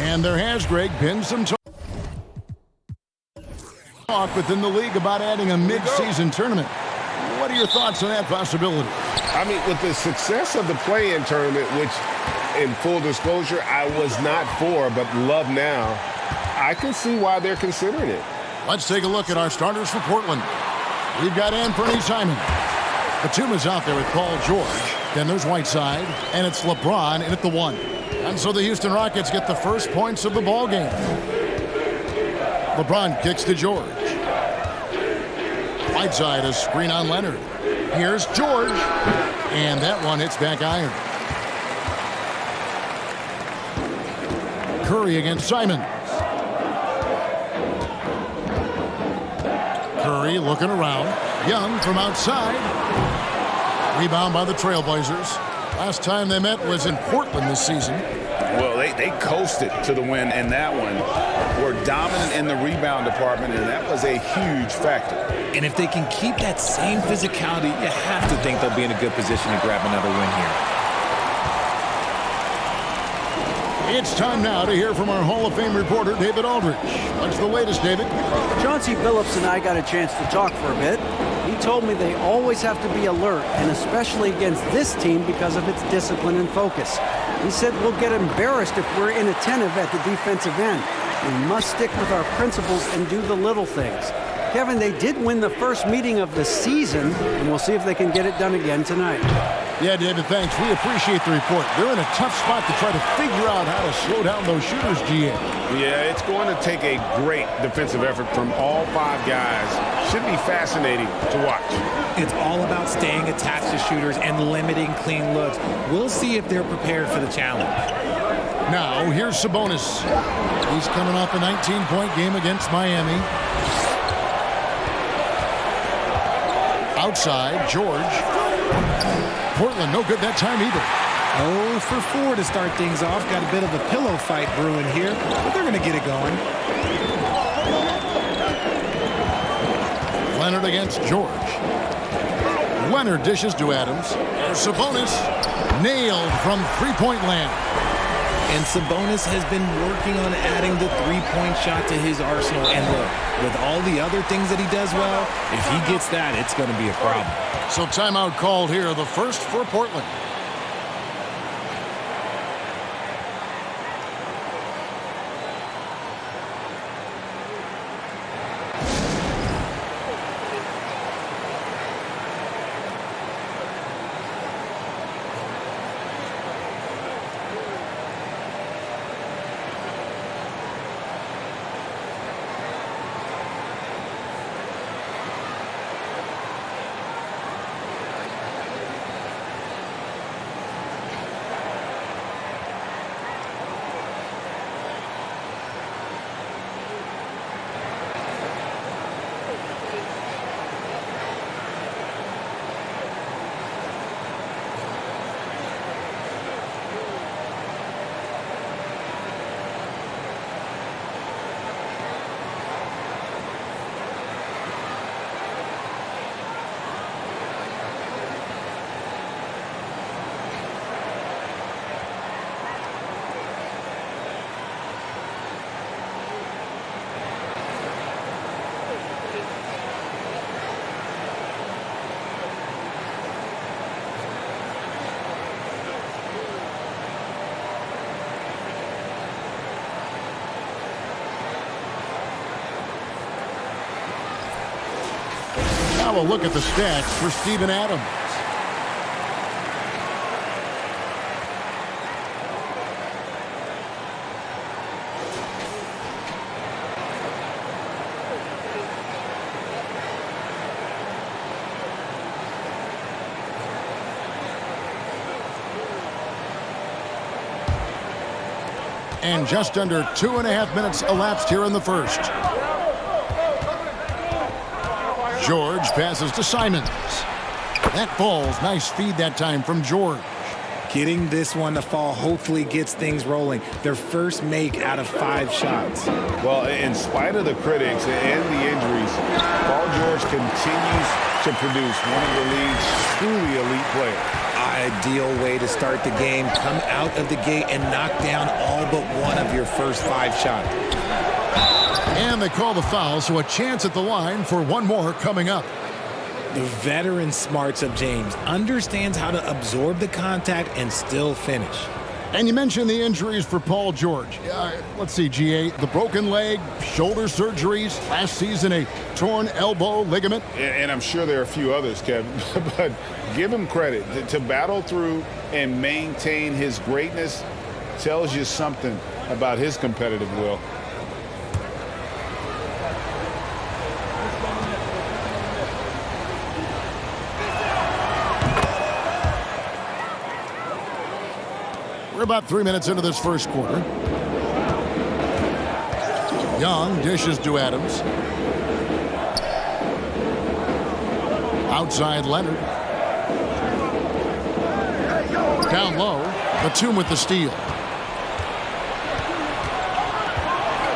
And there has, Greg, been some talk within the league about adding a mid-season tournament. What are your thoughts on that possibility? I mean, with the success of the play-in tournament, which, in full disclosure, I was not for, but love now, I can see why they're considering it. Let's take a look at our starters for Portland. We've got Anthony Simon. Batuma's out there with Paul George. Then there's Whiteside, and it's LeBron in at the 1. And so the Houston Rockets get the first points of the ball game. LeBron kicks to George. Whiteside, a screen on Leonard. Here's George. And that one hits back iron. Curry against Simons. Curry looking around. Young from outside. Rebound by the Trailblazers. Last time they met was in Portland this season. Well, they coasted to the win in that one. Were dominant in the rebound department, and that was a huge factor. And if they can keep that same physicality, you have to think they'll be in a good position to grab another win here. It's time now to hear from our Hall of Fame reporter, David Aldridge. What's the latest, David? Chauncey Billups and I got a chance to talk for a bit. He told me they always have to be alert, and especially against this team because of its discipline and focus. He said we'll get embarrassed if we're inattentive at the defensive end. We must stick with our principles and do the little things. Kevin, they did win the first meeting of the season, and we'll see if they can get it done again tonight. Yeah, David, thanks. We appreciate the report. They're in a tough spot to try to figure out how to slow down those shooters, GM. Yeah, it's going to take a great defensive effort from all 5 guys. Should be fascinating to watch. It's all about staying attached to shooters and limiting clean looks. We'll see if they're prepared for the challenge. Now, here's Sabonis. He's coming off a 19-point game against Miami. Outside, George. Portland, no good that time either. 0 for 4 to start things off. Got a bit of a pillow fight brewing here, but they're going to get it going. Leonard against George. Leonard dishes to Adams. Sabonis nailed from three-point land. And Sabonis has been working on adding the three-point shot to his arsenal. And look, with all the other things that he does well, if he gets that, it's going to be a problem. So timeout called here, the first for Portland. Now a look at the stats for Steven Adams. And just under 2.5 minutes elapsed here in the first. George passes to Simons. That falls. Nice feed that time from George. Getting this one to fall hopefully gets things rolling. Their first make out of 5 shots. Well, in spite of the critics and the injuries, Paul George continues to produce one of the league's truly elite players. I ideal way to start the game. Come out of the gate and knock down all but one of your first 5 shots. And they call the foul, so a chance at the line for one more coming up. The veteran smarts of James understands how to absorb the contact and still finish. And you mentioned the injuries for Paul George. Let's see, GA, the broken leg, shoulder surgeries, last season a torn elbow ligament. And I'm sure there are a few others, Kevin, but give him credit. To battle through and maintain his greatness tells you something about his competitive will. We're about 3 minutes into this first quarter. Young dishes to Adams. Outside Leonard. Down low, Batum with the steal.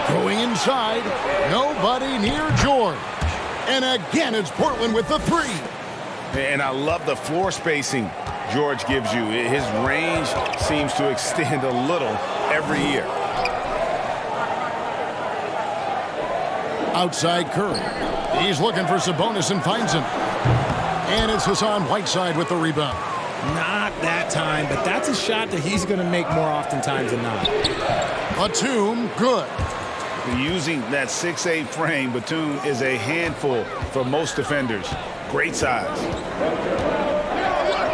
Going inside, nobody near George. And again, it's Portland with the 3. And I love the floor spacing George gives you. His range seems to extend a little every year. Outside Curry. He's looking for Sabonis and finds him. And it's Hassan Whiteside with the rebound. Not that time, but that's a shot that he's going to make more oftentimes than not. Batum, good. Using that 6'8" frame, Batum is a handful for most defenders. Great size.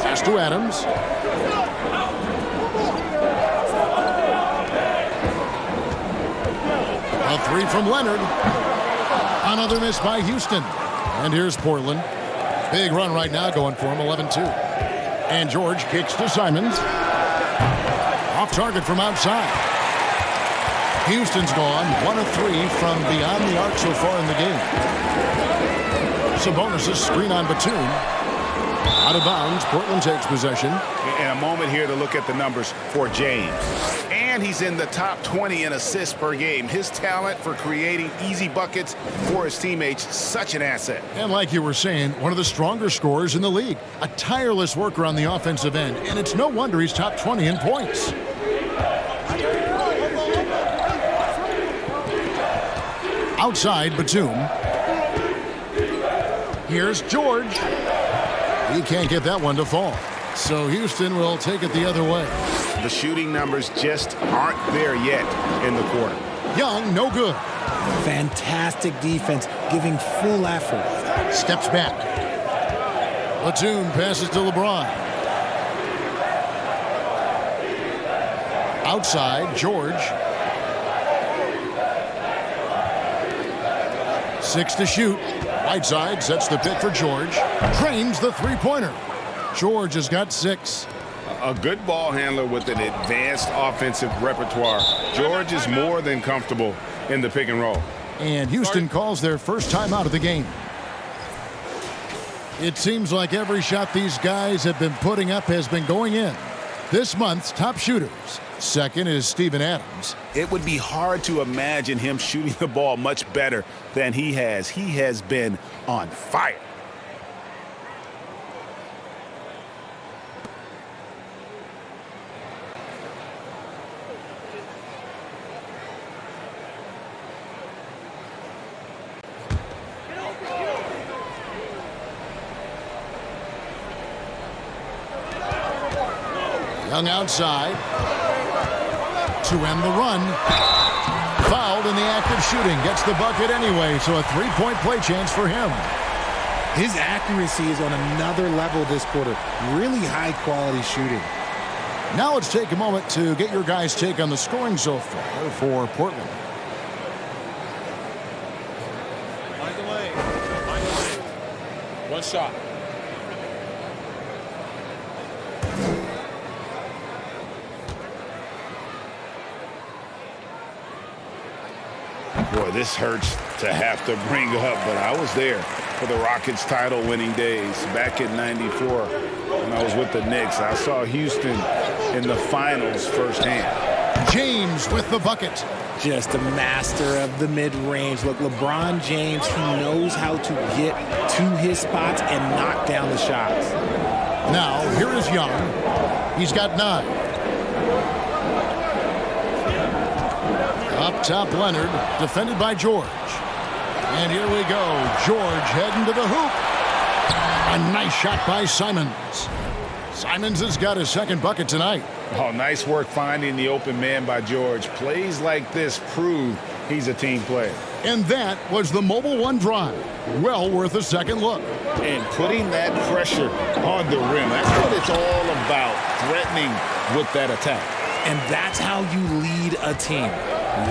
Pass to Adams. A 3 from Leonard. Another miss by Houston. And here's Portland. Big run right now going for him, 11-2. And George kicks to Simons. Off target from outside. Houston's gone 1 of 3 from beyond the arc so far in the game. Sabonis' screen on Batum. Out of bounds, Portland takes possession. And a moment here to look at the numbers for James. And he's in the top 20 in assists per game. His talent for creating easy buckets for his teammates, such an asset. And like you were saying, one of the stronger scorers in the league. A tireless worker on the offensive end. And it's no wonder he's top 20 in points. Outside, Batum. Here's George. He can't get that one to fall. So Houston will take it the other way. The shooting numbers just aren't there yet in the quarter. Young, no good. Fantastic defense, giving full effort. Steps back. Batum passes to LeBron. Outside, George. 6 to shoot. Whiteside sets the pick for George. Drains the three-pointer. George has got 6. A good ball handler with an advanced offensive repertoire. George is more than comfortable in the pick and roll. And Houston calls their first time out of the game. It seems like every shot these guys have been putting up has been going in. This month's top shooters. Second is Steven Adams. It would be hard to imagine him shooting the ball much better than he has. He has been on fire. Young outside to end the run. Fouled in the act of shooting. Gets the bucket anyway, so a three-point play chance for him. His accuracy is on another level this quarter. Really high-quality shooting. Now let's take a moment to get your guys' take on the scoring so far for Portland. Find the lane. One shot. Boy, this hurts to have to bring up, but I was there for the Rockets title-winning days back in '94 when I was with the Knicks. I saw Houston in the finals firsthand. James with the bucket. Just a master of the mid-range. Look, LeBron James, he knows how to get to his spots and knock down the shots. Now, here is Young. He's got 9. Up top, Leonard, defended by George. And here we go. George heading to the hoop. A nice shot by Simons. Simons has got his second bucket tonight. Oh, nice work finding the open man by George. Plays like this prove he's a team player. And that was the Mobile One drive. Well worth a second look. And putting that pressure on the rim. That's what it's all about, threatening with that attack. And that's how you lead a team,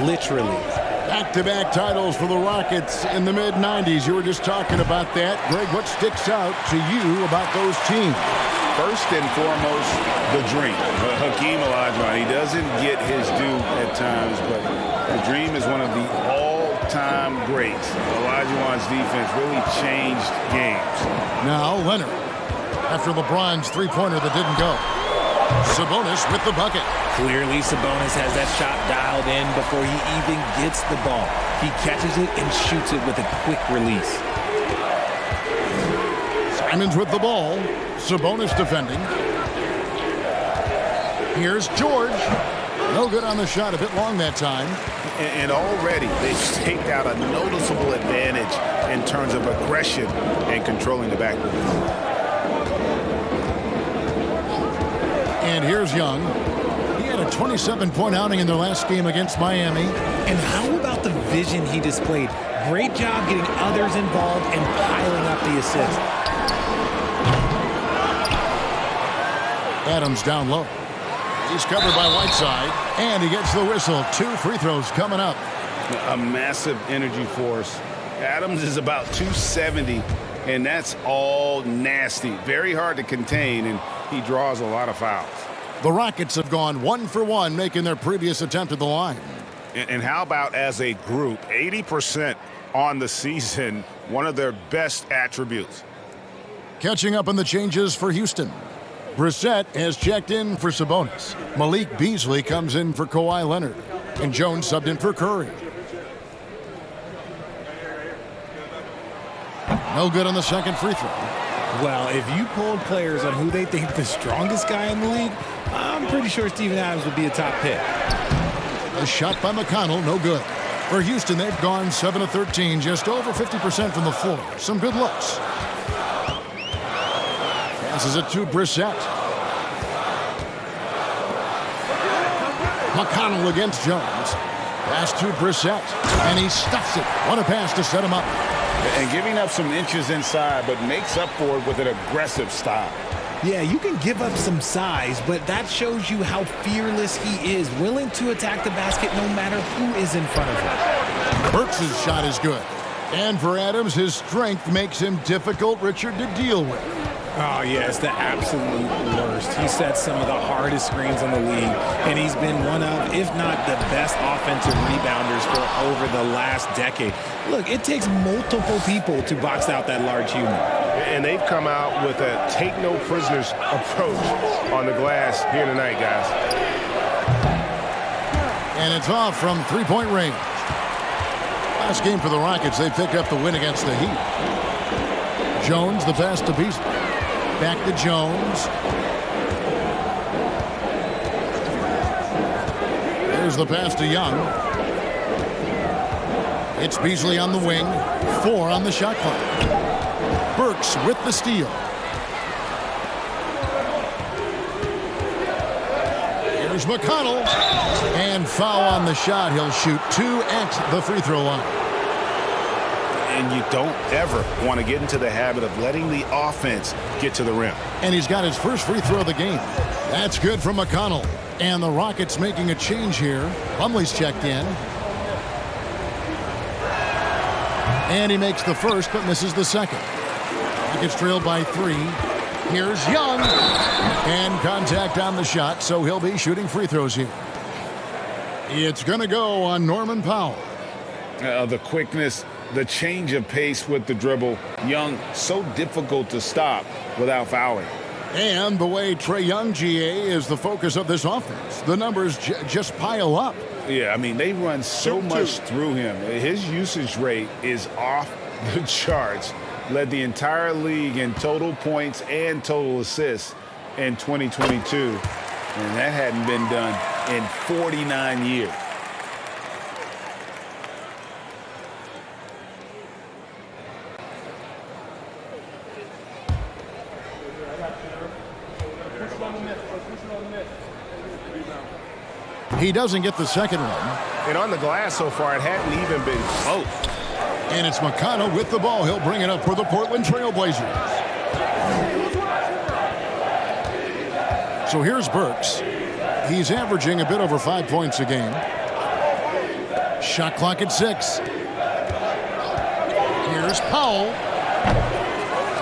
literally. Back-to-back titles for the Rockets in the mid-90s. You were just talking about that. Greg, what sticks out to you about those teams? First and foremost, the dream. Hakeem Olajuwon, he doesn't get his due at times, but the dream is one of the all-time greats. Olajuwon's defense really changed games. Now Leonard, after LeBron's three-pointer that didn't go. Sabonis with the bucket. Clearly, Sabonis has that shot dialed in before he even gets the ball. He catches it and shoots it with a quick release. Simons with the ball. Sabonis defending. Here's George. No good on the shot. A bit long that time. And already they've staked out a noticeable advantage in terms of aggression and controlling the backcourt. And here's Young. He had a 27-point outing in their last game against Miami. And how about the vision he displayed? Great job getting others involved and piling up the assists. Adams down low. He's covered by Whiteside, and he gets the whistle. 2 free throws coming up. A massive energy force. Adams is about 270, and that's all nasty. Very hard to contain, and he draws a lot of fouls. The Rockets have gone 1 for 1, making their previous attempt at the line. And how about as a group, 80% on the season, one of their best attributes. Catching up on the changes for Houston. Brissett has checked in for Sabonis. Malik Beasley comes in for Kawhi Leonard. And Jones subbed in for Curry. No good on the second free throw. Well, if you polled players on who they think the strongest guy in the league, I'm pretty sure Steven Adams would be a top pick. A shot by McConnell, no good. For Houston, they've gone 7 of 13, just over 50% from the floor. Some good looks. Passes it to Brissett. McConnell against Jones. Pass to Brissett, and he stuffs it. What a pass to set him up. And giving up some inches inside, but makes up for it with an aggressive style. Yeah, you can give up some size, but that shows you how fearless he is, willing to attack the basket no matter who is in front of him. Burks' shot is good. And for Adams, his strength makes him difficult, Richard, to deal with. Oh, yeah, it's the absolute worst. He sets some of the hardest screens in the league, and he's been one of, if not the best offensive rebounders for over the last decade. Look, it takes multiple people to box out that large human. And they've come out with a take-no-prisoners approach on the glass here tonight, guys. And it's off from three-point range. Last game for the Rockets, they picked up the win against the Heat. Jones, the pass to Beasley. Back to Jones. There's the pass to Young. It's Beasley on the wing. 4 on the shot clock. Burks with the steal. Here's McConnell. And foul on the shot. He'll shoot 2 at the free throw line. And you don't ever want to get into the habit of letting the offense get to the rim. And he's got his first free throw of the game. That's good from McConnell. And the Rockets making a change here. Plumlee's checked in. And he makes the first, but misses the second. Rockets trailed by 3. Here's Young. And contact on the shot, so he'll be shooting free throws here. It's going to go on Norman Powell. The quickness, the change of pace with the dribble. Young, so difficult to stop without fouling. And the way Trae Young, GA, is the focus of this offense. The numbers just pile up. Yeah, I mean, they run so much through him. His usage rate is off the charts. Led the entire league in total points and total assists. in 2022, and that hadn't been done in 49 years. He doesn't get the second one. And on the glass so far, it hadn't even been close. And it's McConnell with the ball. He'll bring it up for the Portland Trail Blazers. So here's Burks. He's averaging a bit over 5 points a game. Shot clock at 6. Here's Powell.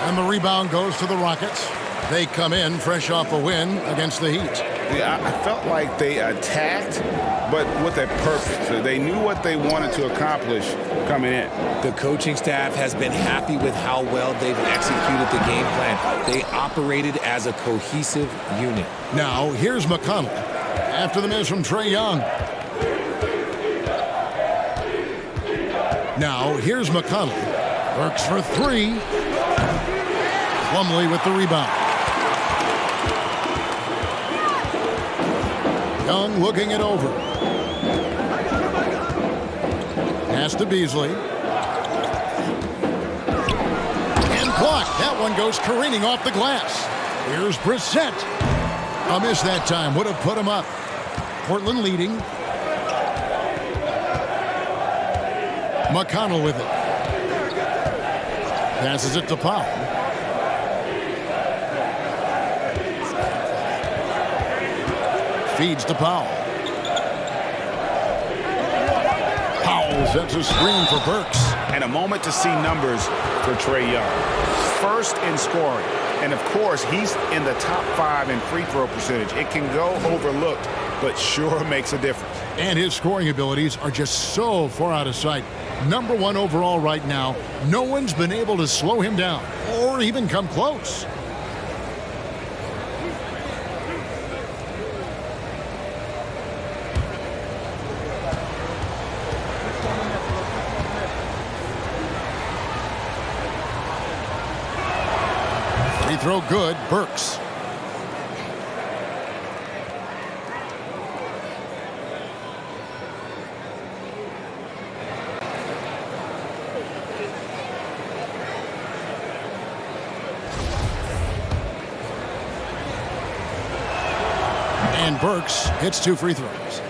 And the rebound goes to the Rockets. They come in fresh off a win against the Heat. Yeah, I felt like they attacked, but with a purpose. So they knew what they wanted to accomplish coming in. The coaching staff has been happy with how well they've executed the game plan. They operated as a cohesive unit. Now, here's McConnell after the miss from Trae Young. Now, here's McConnell. Works for 3. Plumlee with the rebound. Young looking it over. Pass to Beasley. And blocked. That one goes careening off the glass. Here's Brissett. A miss that time. Would have put him up. Portland leading. McConnell with it. Passes it to Powell. Feeds to Powell. Powell sets a screen for Burks. And a moment to see numbers for Trae Young. First in scoring. And, of course, he's in the top 5 in free throw percentage. It can go overlooked, but sure makes a difference. And his scoring abilities are just so far out of sight. Number 1 overall right now. No one's been able to slow him down or even come close. Free throw good. Burks. And Burks hits 2 free throws.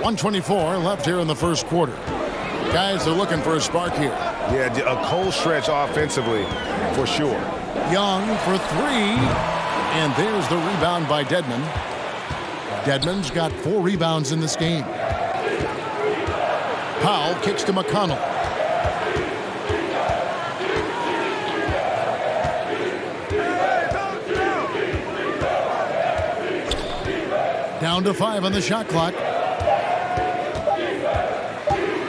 1:24 left here in the first quarter. Guys are looking for a spark here. Yeah, a cold stretch offensively for sure. Young for 3. And there's the rebound by Dedmon. Dedmon's got 4 rebounds in this game. Powell kicks to McConnell. Down to 5 on the shot clock.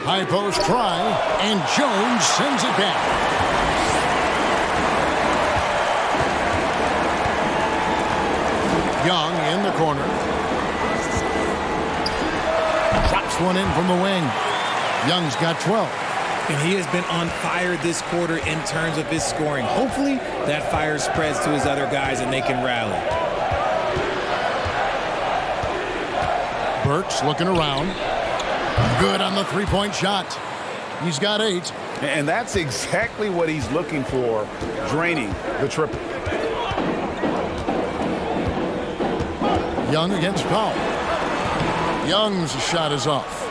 High post try, and Jones sends it back. Young in the corner. Drops one in from the wing. Young's got 12. And he has been on fire this quarter in terms of his scoring. Hopefully that fire spreads to his other guys and they can rally. Burks looking around. Good on the three-point shot. He's got 8. And that's exactly what he's looking for, draining the triple. Young against Powell. Young's shot is off.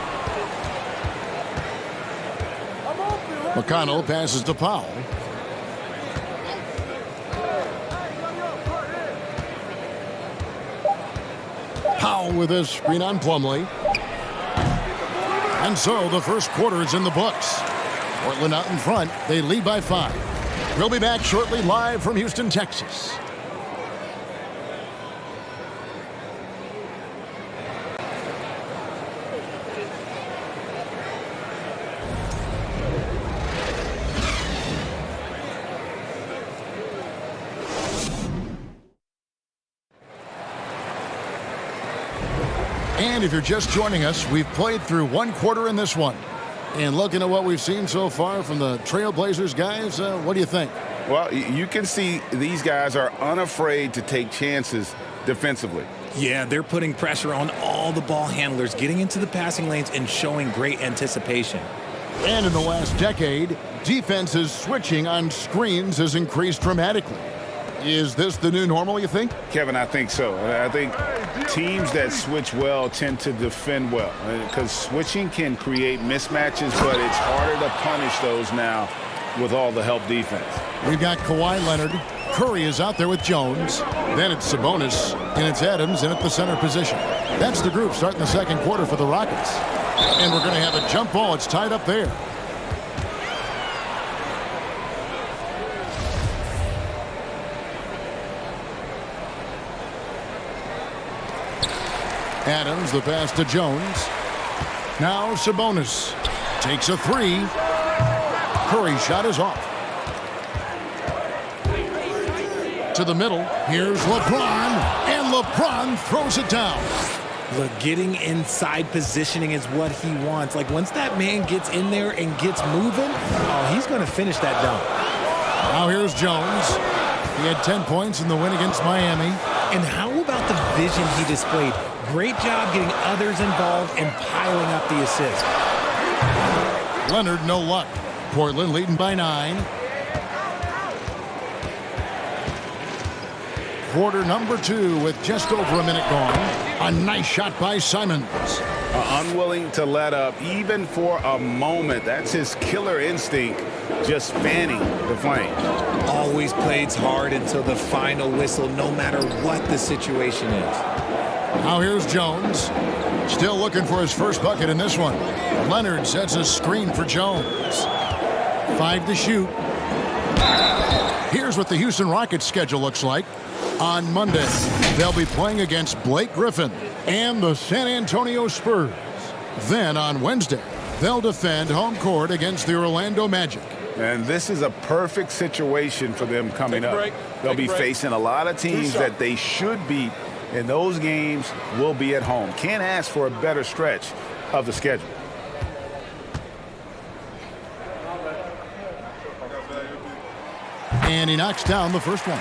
McConnell passes to Powell. Powell with a screen on Plumlee. And so the first quarter is in the books. Portland out in front. They lead by 5. We'll be back shortly live from Houston, Texas. And if you're just joining us, we've played through 1 quarter in this one. And looking at what we've seen so far from the Trailblazers guys, what do you think? Well, you can see these guys are unafraid to take chances defensively. Yeah, they're putting pressure on all the ball handlers, getting into the passing lanes and showing great anticipation. And in the last decade, defenses switching on screens has increased dramatically. Is this the new normal, you think? Kevin, I think so. I think teams that switch well tend to defend well because switching can create mismatches, but it's harder to punish those now with all the help defense. We've got Kawhi Leonard. Curry is out there with Jones. Then it's Sabonis, and it's Adams in at the center position. That's the group starting the second quarter for the Rockets. And we're going to have a jump ball. It's tied up there. Adams, the pass to Jones. Now Sabonis takes a three. Curry's shot is off. To the middle. Here's LeBron. And LeBron throws it down. Look, getting inside positioning is what he wants. Like, once that man gets in there and gets moving, oh, he's going to finish that dunk. Now here's Jones. He had 10 points in the win against Miami. And how about the vision he displayed? Great job getting others involved and piling up the assist. Leonard, no luck. Portland leading by 9. Quarter number 2 with just over a minute gone. A nice shot by Simons. Unwilling to let up even for a moment. That's his killer instinct, just fanning the flame. Always plays hard until the final whistle, no matter what the situation is. Now here's Jones. Still looking for his first bucket in this one. Leonard sets a screen for Jones. 5 to shoot. Here's what the Houston Rockets schedule looks like. On Monday, they'll be playing against Blake Griffin and the San Antonio Spurs. Then on Wednesday, they'll defend home court against the Orlando Magic. And this is a perfect situation for them coming up. They'll be facing a lot of teams that they should beat, and those games will be at home. Can't ask for a better stretch of the schedule. And he knocks down the first one.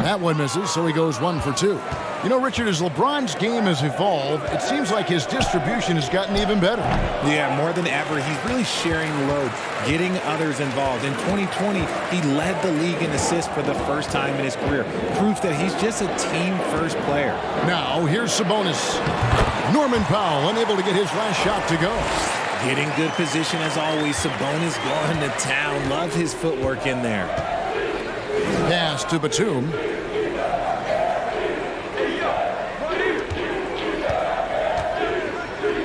That one misses, so he goes 1 for 2. You know, Richard, as LeBron's game has evolved, it seems like his distribution has gotten even better. Yeah, more than ever, he's really sharing the load, getting others involved. In 2020, he led the league in assists for the first time in his career. Proof that he's just a team-first player. Now, here's Sabonis. Norman Powell unable to get his last shot to go. Getting good position as always. Sabonis going to town. Love his footwork in there. Pass to Batum.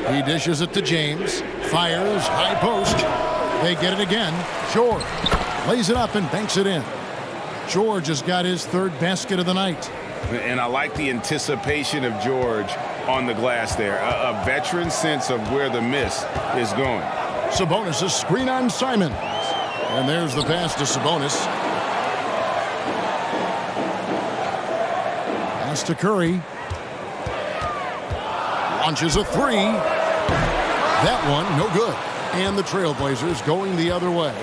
He dishes it to James. Fires, high post. They get it again. George lays it up and banks it in. George has got his 3rd basket of the night. And I like the anticipation of George on the glass there. A veteran sense of where the miss is going. Sabonis, a screen on Simons. And there's the pass to Sabonis. Pass to Curry. Launches a 3. That one, no good. And the Trailblazers going the other way.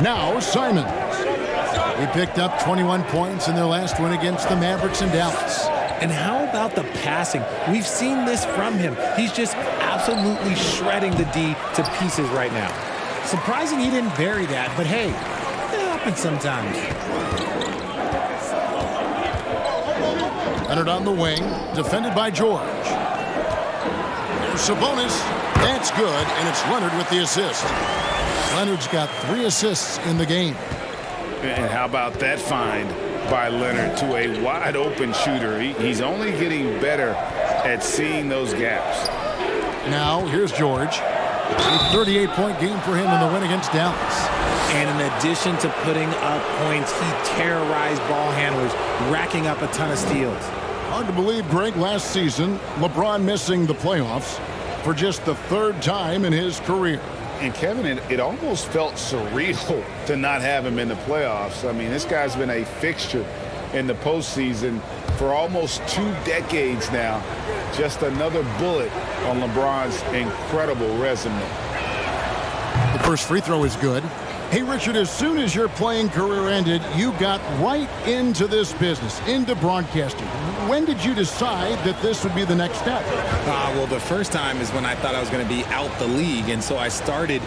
Now Simons. He picked up 21 points in their last win against the Mavericks in Dallas. And how about the passing? We've seen this from him. He's just absolutely shredding the D to pieces right now. Surprising he didn't bury that, but hey, it happens sometimes. Leonard on the wing, defended by George. There's Sabonis. That's good, and it's Leonard with the assist. Leonard's got 3 assists in the game. And how about that find by Leonard to a wide-open shooter? He's only getting better at seeing those gaps. Now, here's George. A 38-point game for him in the win against Dallas. And in addition to putting up points, he terrorized ball handlers, racking up a ton of steals. Hard to believe, Greg, last season, LeBron missing the playoffs for just the third time in his career. And Kevin, it almost felt surreal to not have him in the playoffs. I mean, this guy's been a fixture in the postseason for almost 2 decades now. Just another bullet on LeBron's incredible resume. The first free throw is good. Hey, Richard, as soon as your playing career ended, you got right into this business, into broadcasting. When did you decide that this would be the next step? Well, the first time is when I thought I was going to be out the league, and so I started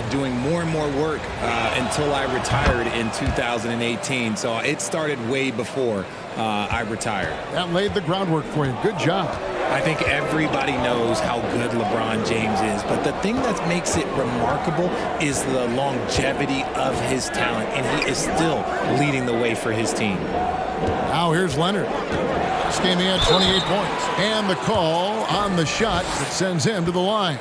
doing more and more work until I retired in 2018. So it started way before I retired. That laid the groundwork for you. Good job. I think everybody knows how good LeBron James is, but the thing that makes it remarkable is the longevity of his talent, and he is still leading the way for his team. Now here's Leonard. This game he had 28 points. And the call on the shot that sends him to the line.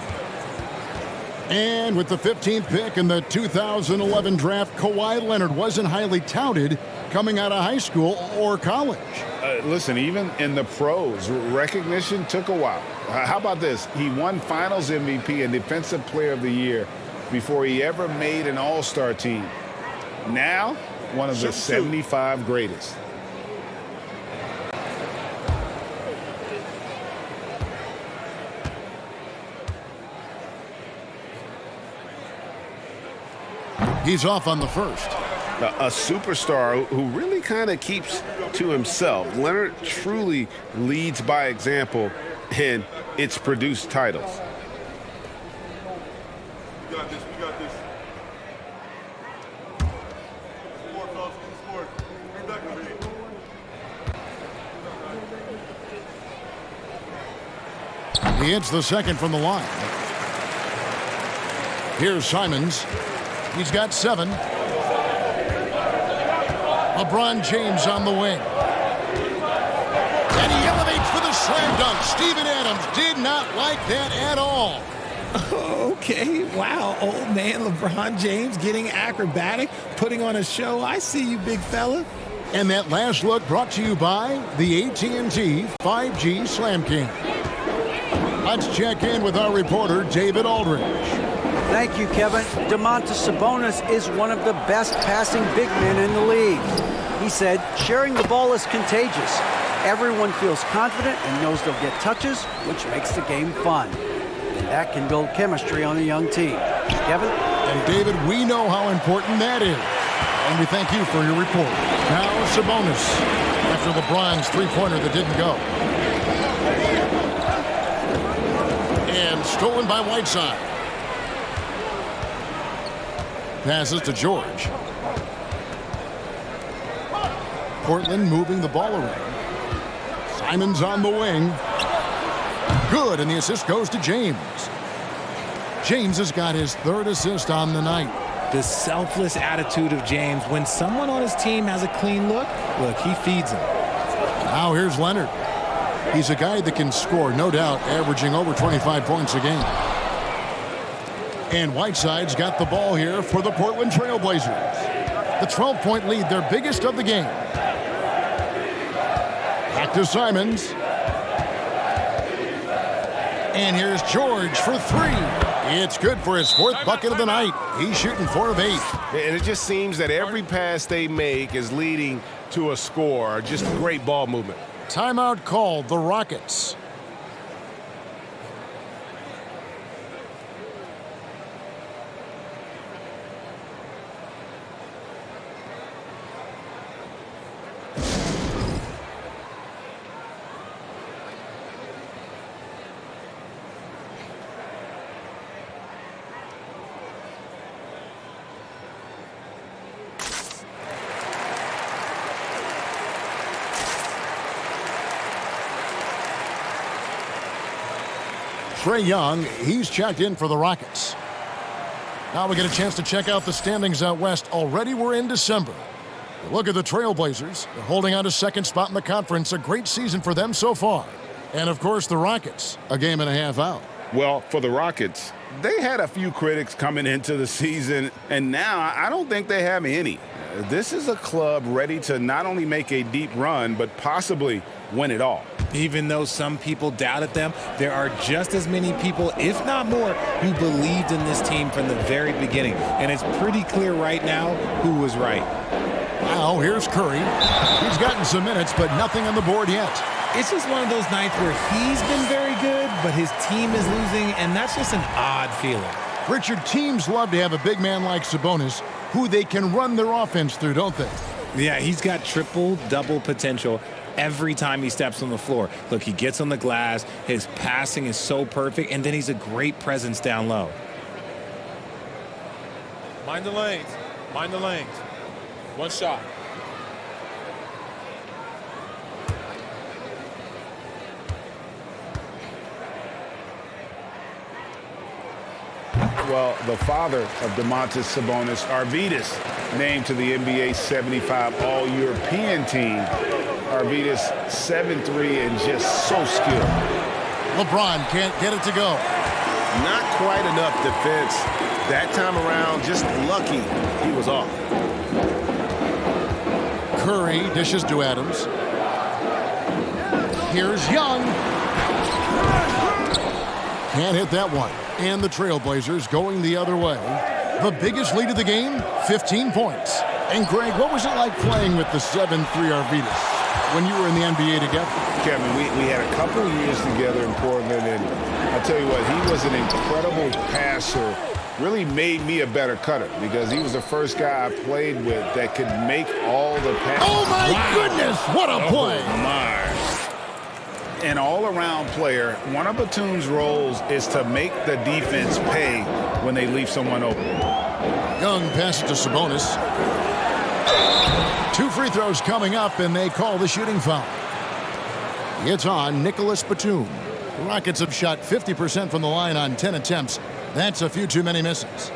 And with the 15th pick in the 2011 draft, Kawhi Leonard wasn't highly touted coming out of high school or college. Listen, even in the pros, recognition took a while. How about this? He won Finals MVP and Defensive Player of the Year before he ever made an All-Star team. Now, one of the 75 greatest. He's off on the first. A superstar who really kind of keeps to himself. Leonard truly leads by example, and it's produced titles. We got this. Sport, fellas, sport. Bring back the lead. He hits the second from the line. Here's Simons. He's got 7. LeBron James on the wing. And he elevates for the slam dunk. Steven Adams did not like that at all. Okay, wow, old man LeBron James getting acrobatic, putting on a show. I see you, big fella. And that last look brought to you by the AT&T 5G Slam Cam. Let's check in with our reporter, David Aldridge. Thank you, Kevin. Domantas Sabonis is one of the best passing big men in the league. He said, sharing the ball is contagious. Everyone feels confident and knows they'll get touches, which makes the game fun. And that can build chemistry on a young team. Kevin? And David, we know how important that is. And we thank you for your report. Now Sabonis, after LeBron's three-pointer that didn't go. And stolen by Whiteside. Passes to George. Portland moving the ball around. Simons on the wing. Good, and the assist goes to James. James has got his 3rd assist on the night. The selfless attitude of James. When someone on his team has a clean look, he feeds him. Now here's Leonard. He's a guy that can score, no doubt, averaging over 25 points a game. And Whiteside's got the ball here for the Portland Trail Blazers. The 12-point lead, their biggest of the game. Back to Simons. And here's George for 3. It's good for his 4th bucket of the night. He's shooting 4 of 8. And it just seems that every pass they make is leading to a score. Just great ball movement. Timeout called, the Rockets. Trae Young, he's checked in for the Rockets. Now we get a chance to check out the standings out west. Already we're in December. Look at the Trailblazers. They're holding on to 2nd spot in the conference. A great season for them so far. And, of course, the Rockets, a game and a half out. Well, for the Rockets, they had a few critics coming into the season, and now I don't think they have any. This is a club ready to not only make a deep run, but possibly win it all. Even though some people doubted them, there are just as many people, if not more, who believed in this team from the very beginning. And it's pretty clear right now who was right. Now here's Curry. He's gotten some minutes, but nothing on the board yet. It's just one of those nights where he's been very good, but his team is losing, and that's just an odd feeling. Richard, teams love to have a big man like Sabonis who they can run their offense through, don't they? Yeah, he's got triple-double potential every time he steps on the floor. Look, he gets on the glass, his passing is so perfect, and then he's a great presence down low. Mind the lanes. Mind the lanes. One shot. Well, the father of Domantas Sabonis, Arvydas, named to the NBA 75 All-European team. Arvydas 7'3" and just so skilled. LeBron can't get it to go. Not quite enough defense. That time around, just lucky he was off. Curry dishes to Adams. Here's Young. Can't hit that one. And the Trailblazers going the other way. The biggest lead of the game, 15 points. And Greg, what was it like playing with the 7'3" Arvydas when you were in the NBA together? Kevin, we had a couple of years together in Portland, and I'll tell you what, he was an incredible passer. Really made me a better cutter because he was the first guy I played with that could make all the passes. Oh, my goodness, what a play. Oh, my. An all-around player, one of Batum's roles is to make the defense pay when they leave someone open. Young passes to Sabonis. 2 free throws coming up, and they call the shooting foul. It's on Nicholas Batum. The Rockets have shot 50% from the line on 10 attempts. That's a few too many misses.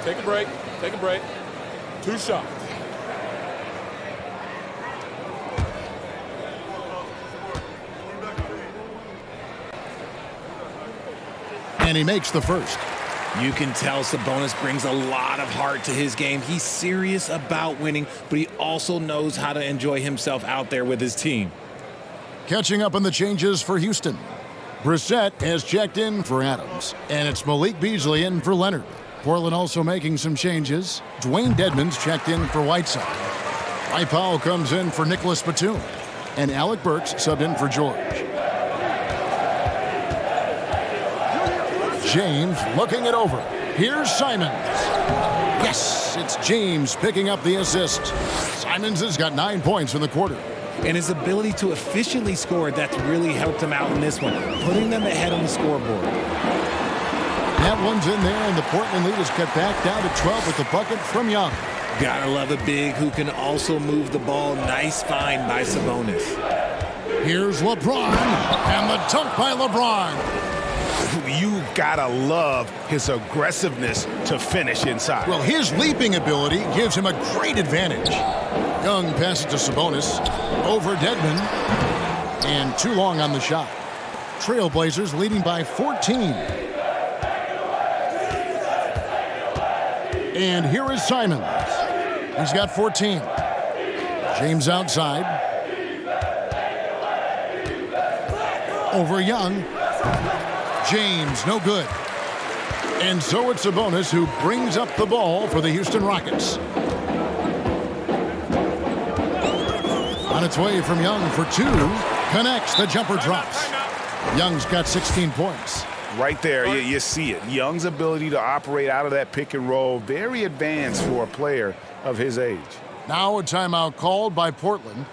Take a break. Take a break. 2 shots. And he makes the first. You can tell Sabonis brings a lot of heart to his game. He's serious about winning, but he also knows how to enjoy himself out there with his team. Catching up on the changes for Houston. Brissett has checked in for Adams, and it's Malik Beasley in for Leonard. Portland also making some changes. Dwayne Dedmon's checked in for Whiteside. Dwight Powell comes in for Nicholas Batum, and Alec Burks subbed in for George. James looking it over. Here's Simons. Yes, it's James picking up the assist. Simons has got 9 points in the quarter. And his ability to efficiently score, that's really helped him out in this one, putting them ahead on the scoreboard. That one's in there, and the Portland lead is cut back down to 12 with the bucket from Young. Gotta love a big who can also move the ball. Nice find by Sabonis. Here's LeBron, and the dunk by LeBron. You gotta love his aggressiveness to finish inside. Well, his leaping ability gives him a great advantage. Young passes to Sabonis, over Dedmon, and too long on the shot. Trailblazers leading by 14. And here is Simons. He's got 14. James outside. Over Young. James, no good. And so it's Sabonis who brings up the ball for the Houston Rockets. On its way from Young for 2. Connects, the jumper drops. Young's got 16 points. Right there, you see it. Young's ability to operate out of that pick and roll, very advanced for a player of his age. Now a timeout called by Portland.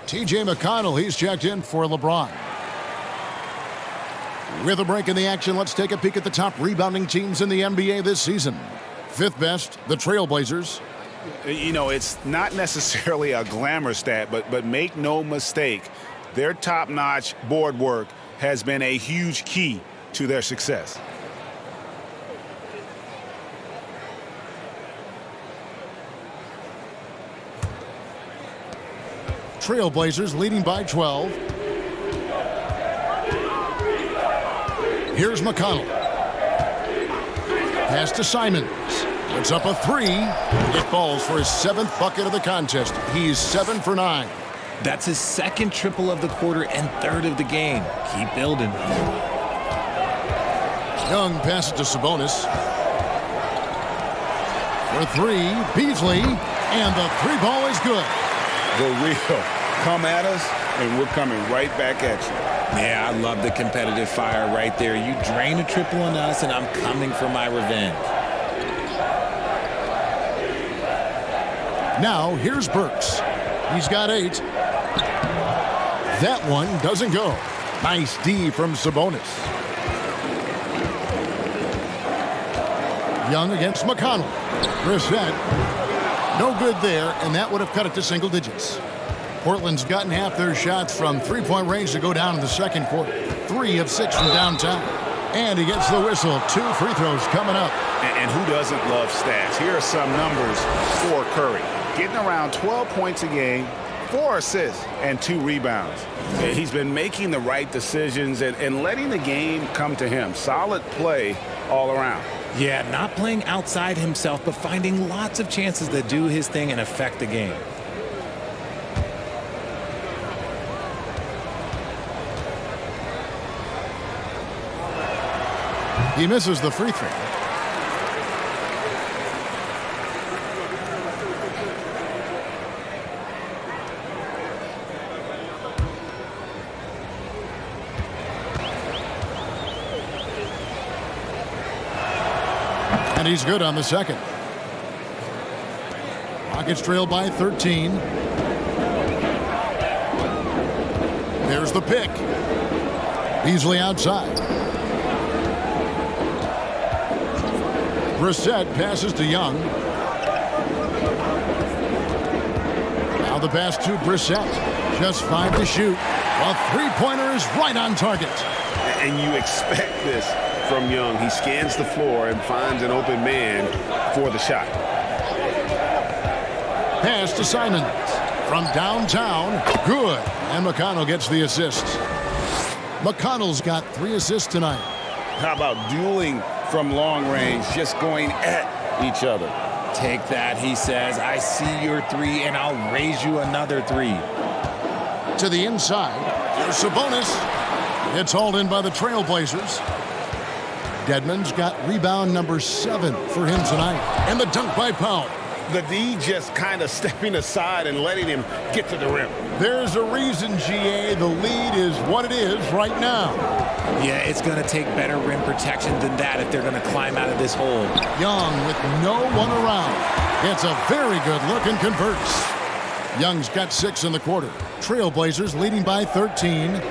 T.J. McConnell, he's checked in for LeBron. With a break in the action, let's take a peek at the top rebounding teams in the NBA this season. Fifth best, the Trailblazers. You know, it's not necessarily a glamour stat, but make no mistake, their top-notch board work has been a huge key to their success. Trailblazers leading by 12. Here's McConnell. Pass to Simons. Puts up a three. It falls for his 7th bucket of the contest. He's 7 for 9. That's his 2nd triple of the quarter and 3rd of the game. Keep building. Young passes to Sabonis. For 3, Beasley. And the 3 ball is good. The real come at us, and we're coming right back at you. Yeah, I love the competitive fire right there. You drain a triple on us, and I'm coming for my revenge. Now, here's Burks. He's got 8. That one doesn't go. Nice D from Sabonis. Young against McConnell. Brissett. No good there, and that would have cut it to single digits. Portland's gotten half their shots from three-point range to go down in the second quarter. 3 of 6 from downtown. And he gets the whistle. 2 free throws coming up. And who doesn't love stats? Here are some numbers for Curry. Getting around 12 points a game, 4 assists, and 2 rebounds. He's been making the right decisions and letting the game come to him. Solid play all around. Yeah, not playing outside himself, but finding lots of chances to do his thing and affect the game. He misses the free throw. And he's good on the second. Rockets trail by 13. There's the pick. Beasley outside. Brissett passes to Young. Now the pass to Brissett. Just 5 to shoot. A three-pointer is right on target. And you expect this from Young. He scans the floor and finds an open man for the shot. Pass to Simons. From downtown. Good. And McConnell gets the assist. McConnell's got 3 assists tonight. How about dueling from long range, just going at each other? Take that, he says. I see your 3, and I'll raise you another 3. To the inside. Here's Sabonis. It's hauled in by the Trailblazers. Dedmon's got rebound number 7 for him tonight. And the dunk by Powell. The D just kind of stepping aside and letting him get to the rim. There's a reason, GA, the lead is what it is right now. Yeah, it's going to take better rim protection than that if they're going to climb out of this hole. Young with no one around. Gets a very good look and converts. Young's got 6 in the quarter. Trailblazers leading by 13.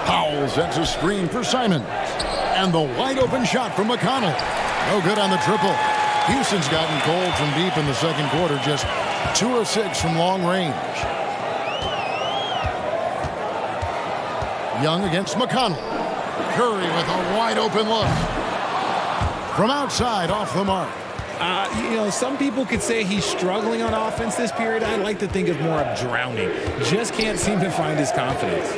Powell sets a screen for Simons. And the wide open shot from McConnell. No good on the triple. Houston's gotten cold from deep in the second quarter. Just 2 of 6 from long range. Young against McConnell. Curry with a wide open look. From outside, off the mark. You know, some people could say he's struggling on offense this period. I like to think of more of drowning. Just can't seem to find his confidence.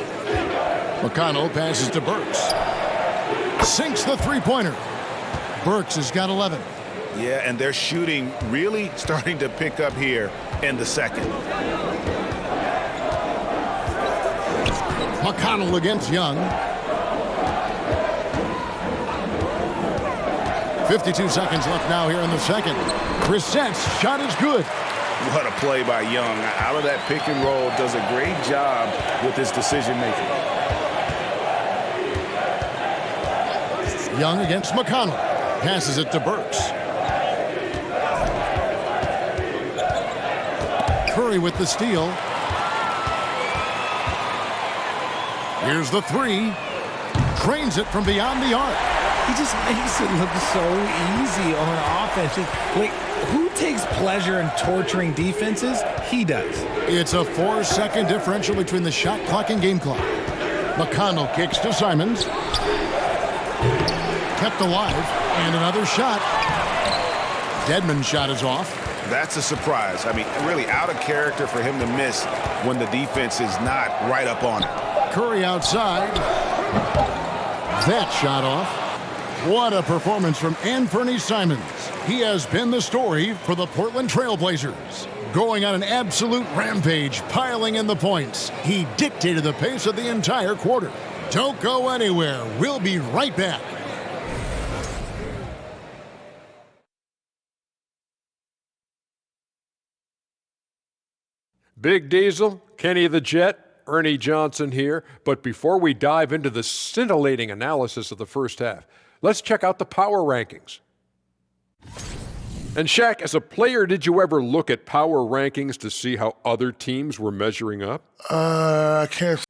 McConnell passes to Burks. Sinks the three-pointer. Burks has got 11. Yeah, and they're shooting really starting to pick up here in the second. McConnell against Young. 52 seconds left now here in the second. Brissett's shot is good. What a play by Young. Out of that pick and roll, does a great job with his decision making. Young against McConnell. Passes it to Burks. Curry with the steal. Here's the three. Drains it from beyond the arc. He just makes it look so easy on offense. Like, who takes pleasure in torturing defenses? He does. It's a 4-second differential between the shot clock and game clock. McConnell kicks to Simons. Kept alive. And another shot. Dedmon's shot is off. That's a surprise. I mean, really out of character for him to miss when the defense is not right up on it. Curry outside. That shot off. What a performance from Anthony Simons. He has been the story for the Portland Trail Blazers. Going on an absolute rampage, piling in the points. He dictated the pace of the entire quarter. Don't go anywhere. We'll be right back. Big Diesel, Kenny the Jet, Ernie Johnson here. But before we dive into the scintillating analysis of the first half, let's check out the power rankings. And Shaq, as a player, did you ever look at power rankings to see how other teams were measuring up? I can't.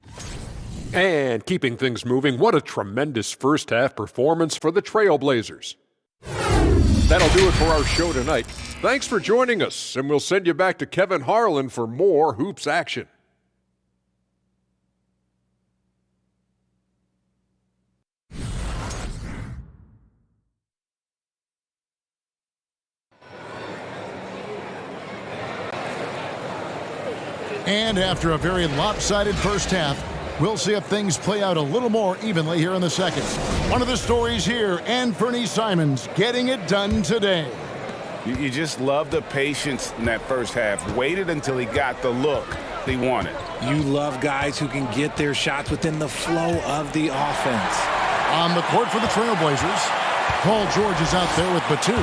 And keeping things moving, what a tremendous first half performance for the Trailblazers. That'll do it for our show tonight. Thanks for joining us, and we'll send you back to Kevin Harlan for more hoops action. And after a very lopsided first half, we'll see if things play out a little more evenly here in the second. One of the stories here, Anthony Simons getting it done today. You just love the patience in that first half. Waited until he got the look he wanted. You love guys who can get their shots within the flow of the offense. On the court for the Trailblazers, Paul George is out there with Batum.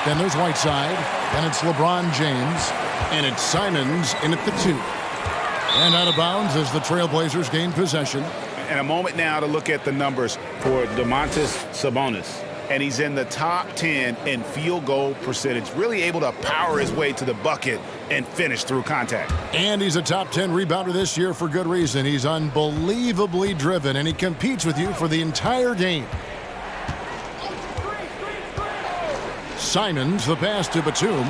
Then there's Whiteside. Then it's LeBron James. And it's Simons in at the 2. And out of bounds as the Trailblazers gain possession. And a moment now to look at the numbers for Domantas Sabonis. And he's in the top 10 in field goal percentage, really able to power his way to the bucket and finish through contact. And he's a top 10 rebounder this year for good reason. He's unbelievably driven, and he competes with you for the entire game. Simons, the pass to Batum.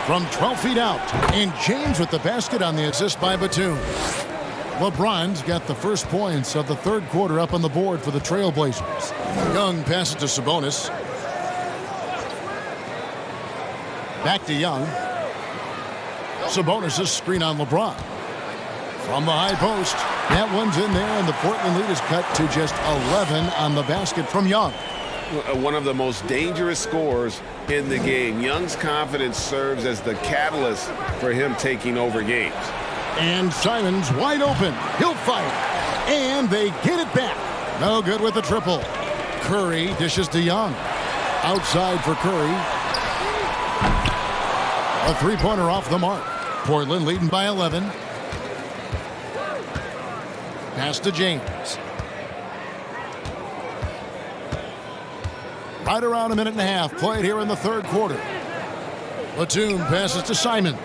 From 12 feet out, and James with the basket on the assist by Batum. LeBron's got the first points of the third quarter up on the board for the Trailblazers. Young passes to Sabonis. Back to Young. Sabonis' screen on LeBron. From the high post. That one's in there, and the Portland lead is cut to just 11 on the basket from Young. One of the most dangerous scorers in the game. Young's confidence serves as the catalyst for him taking over games. And Simons wide open. He'll fight. And they get it back. No good with the triple. Curry dishes to Young. Outside for Curry. A three-pointer off the mark. Portland leading by 11. Pass to James. Right around a minute and a half played here in the third quarter. Batum passes to Simons.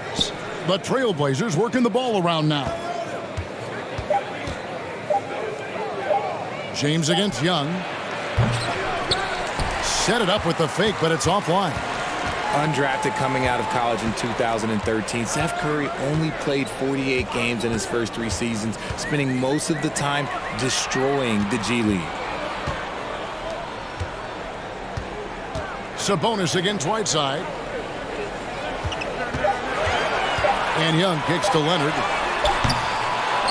The Trailblazers working the ball around now. James against Young. Set it up with the fake, but it's offline. Undrafted coming out of college in 2013, Steph Curry only played 48 games in his first 3 seasons, spending most of the time destroying the G League. Sabonis against Whiteside. And Young kicks to Leonard.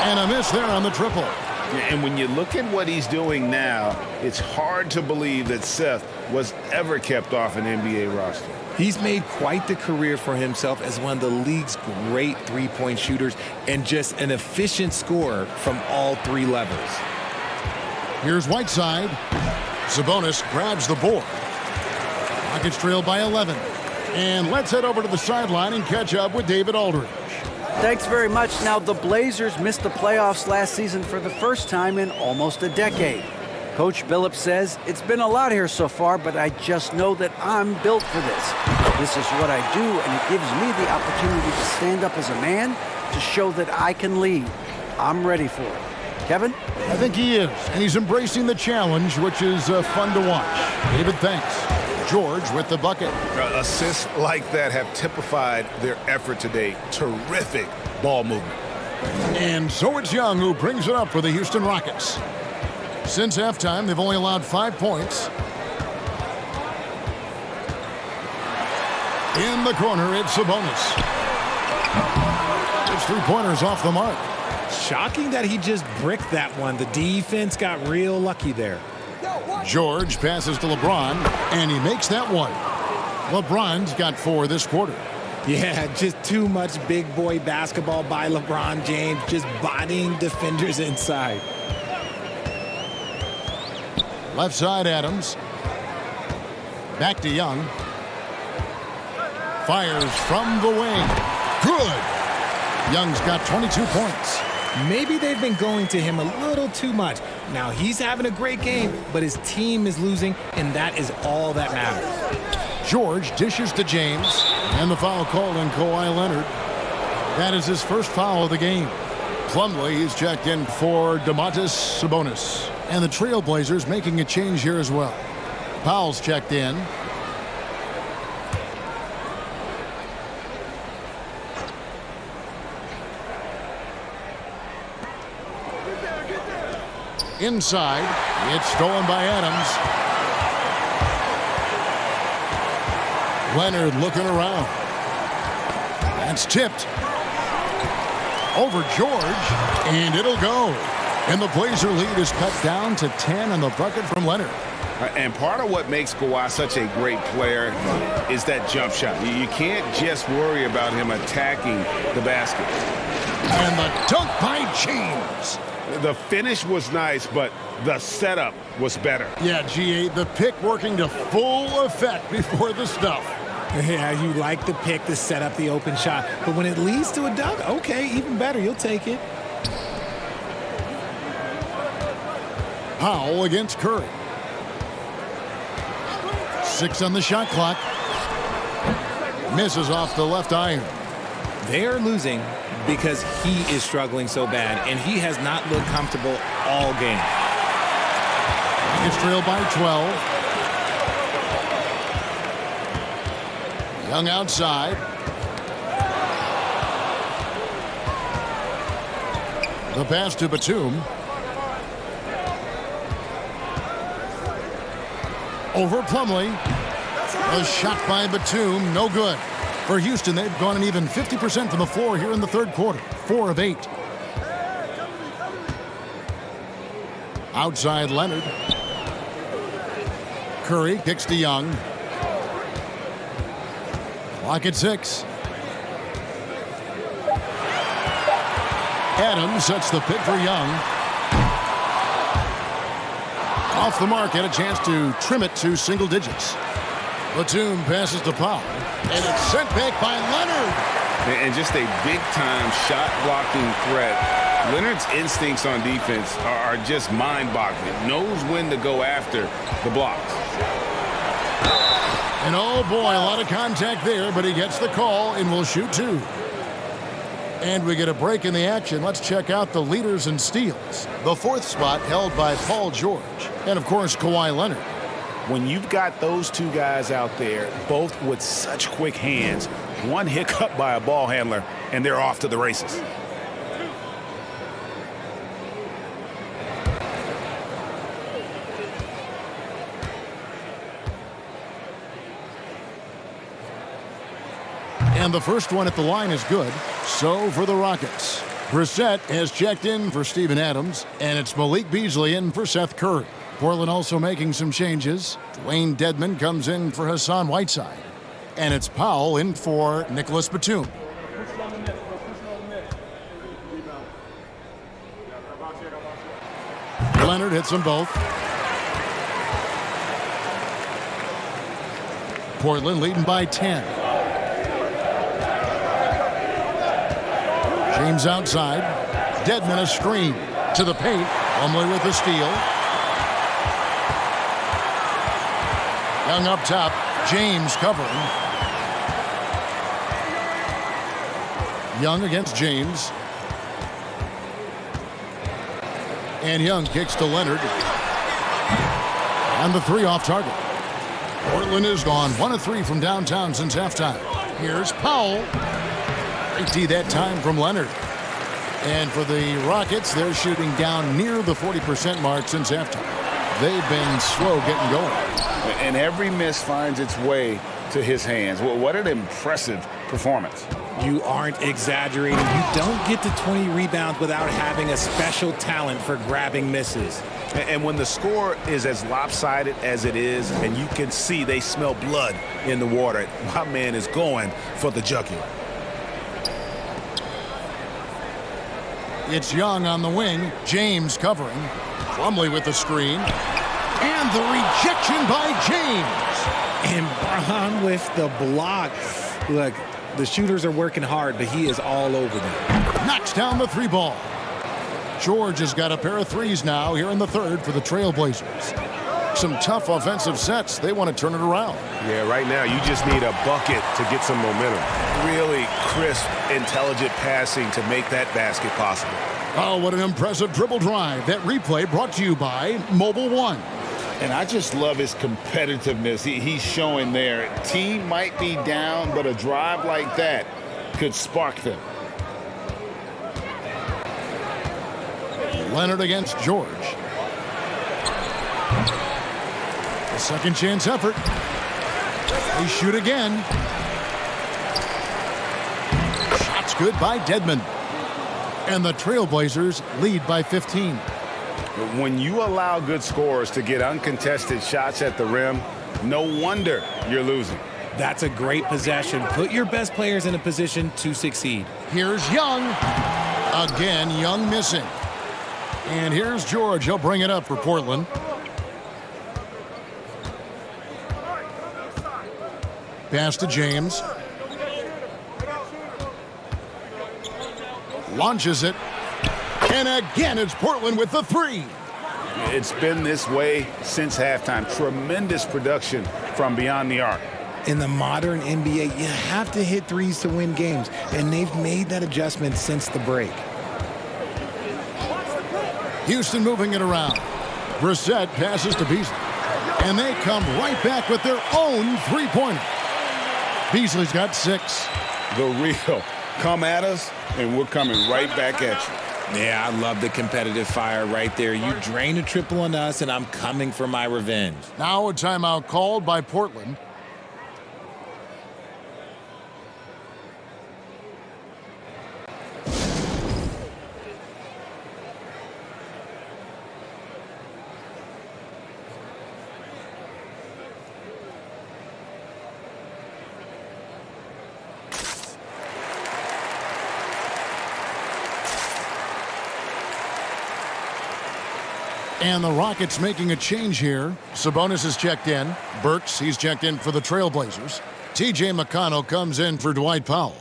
And a miss there on the triple. And when you look at what he's doing now, it's hard to believe that Seth was ever kept off an NBA roster. He's made quite the career for himself as one of the league's great three-point shooters and just an efficient scorer from all 3 levels. Here's Whiteside. Sabonis grabs the board. Rockets trail by 11. And let's head over to the sideline and catch up with David Aldridge. Thanks very much. Now, the Blazers missed the playoffs last season for the first time in almost a decade. Coach Billups says, it's been a lot here so far, but I just know that I'm built for this. This is what I do, and it gives me the opportunity to stand up as a man to show that I can lead. I'm ready for it. Kevin? I think he is, and he's embracing the challenge, which is fun to watch. David, thanks. George with the bucket. Assists like that have typified their effort today. Terrific ball movement. And so it's Young who brings it up for the Houston Rockets. Since halftime, they've only allowed 5 points. In the corner, it's Sabonis. It's 3-pointers off the mark. Shocking that he just bricked that one. The defense got real lucky there. George passes to LeBron, and he makes that one. LeBron's got 4 this quarter. Yeah, just too much big boy basketball by LeBron James, just bodying defenders inside. Left side, Adams. Back to Young. Fires from the wing. Good. Young's got 22 points. Maybe they've been going to him a little too much. Now, he's having a great game, but his team is losing, and that is all that matters. George dishes to James, and the foul called on Kawhi Leonard. That is his first foul of the game. Plumlee is checked in for Domantas Sabonis. And the Trailblazers making a change here as well. Powell's checked in. Inside, it's stolen by Adams. Leonard looking around. That's tipped. Over George, and it'll go. And the Blazer lead is cut down to 10 on the bucket from Leonard. And part of what makes Kawhi such a great player is that jump shot. You can't just worry about him attacking the basket. And the dunk by James. The finish was nice, but the setup was better. Yeah, G8, the pick working to full effect before the stuff. Yeah, you like the pick to set up the open shot. But when it leads to a dunk, okay, even better. You'll take it. Powell against Curry. 6 on the shot clock. Misses off the left iron. They're losing because he is struggling so bad, and he has not looked comfortable all game. It's trailed by 12. Young outside. The pass to Batum. Over Plumlee. A shot by Batum, no good. For Houston, they've gone an even 50% from the floor here in the third quarter. 4 of 8. Outside Leonard. Curry kicks to Young. Clock at 6. Adams sets the pick for Young. Off the mark, had a chance to trim it to single digits. Batum passes to Powell, and it's sent back by Leonard. And just a big-time shot-blocking threat. Leonard's instincts on defense are just mind-boggling. Knows when to go after the blocks. And oh boy, a lot of contact there, but he gets the call and will shoot 2. And we get a break in the action. Let's check out the leaders in steals. The 4th spot held by Paul George. And, of course, Kawhi Leonard. When you've got those two guys out there, both with such quick hands, one hiccup by a ball handler, and they're off to the races. And the first one at the line is good. So for the Rockets, Brissett has checked in for Steven Adams, and it's Malik Beasley in for Seth Curry. Portland also making some changes. Dwayne Dedmon comes in for Hassan Whiteside. And it's Powell in for Nicholas Batum. Leonard hits them both. Portland leading by 10. James outside. Dedmon a screen to the paint. Plumlee with the steal. Young up top. James covering. Young against James. And Young kicks to Leonard. And the three off target. Portland is gone 1 of 3 from downtown since halftime. Here's Powell. Great D that time from Leonard. And for the Rockets, they're shooting down near the 40% mark since halftime. They've been slow getting going. And every miss finds its way to his hands. Well, what an impressive performance. You aren't exaggerating. You don't get to 20 rebounds without having a special talent for grabbing misses. And when the score is as lopsided as it is, and you can see they smell blood in the water, my man is going for the jugular. It's Young on the wing. James covering. Plumlee with the screen. And the rejection by James. And Braun with the block. Look, the shooters are working hard, but he is all over them. Knocks down the three ball. George has got a pair of threes now here in the third for the Trailblazers. Some tough offensive sets. They want to turn it around. Yeah, right now you just need a bucket to get some momentum. Really crisp, intelligent passing to make that basket possible. Oh, what an impressive dribble drive. That replay brought to you by Mobile One. And I just love his competitiveness. He's showing there. Team might be down, but a drive like that could spark them. Leonard against George. A second chance effort. They shoot again. Shots good by Dedmon. And the Trailblazers lead by 15. When you allow good scorers to get uncontested shots at the rim, no wonder you're losing. That's a great possession. Put your best players in a position to succeed. Here's Young. Again, Young missing. And here's George. He'll bring it up for Portland. Pass to James. Launches it. And again, it's Portland with the three. It's been this way since halftime. Tremendous production from beyond the arc. In the modern NBA, you have to hit threes to win games, and they've made that adjustment since the break. Houston moving it around. Brissett passes to Beasley. And they come right back with their own three-pointer. Beasley's got 6. The real come at us, and we're coming right back at you. Yeah, I love the competitive fire right there. You drain a triple on us, and I'm coming for my revenge. Now a timeout called by Portland. And the Rockets making a change here. Sabonis is checked in. Burks, he's checked in for the Trailblazers. T.J. McConnell comes in for Dwight Powell.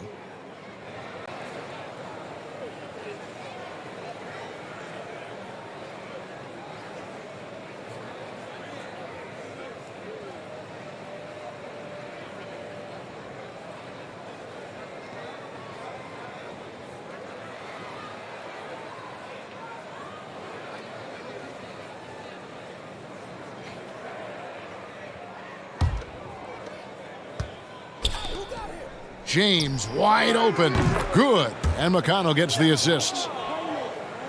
James wide open. Good. And McConnell gets the assist.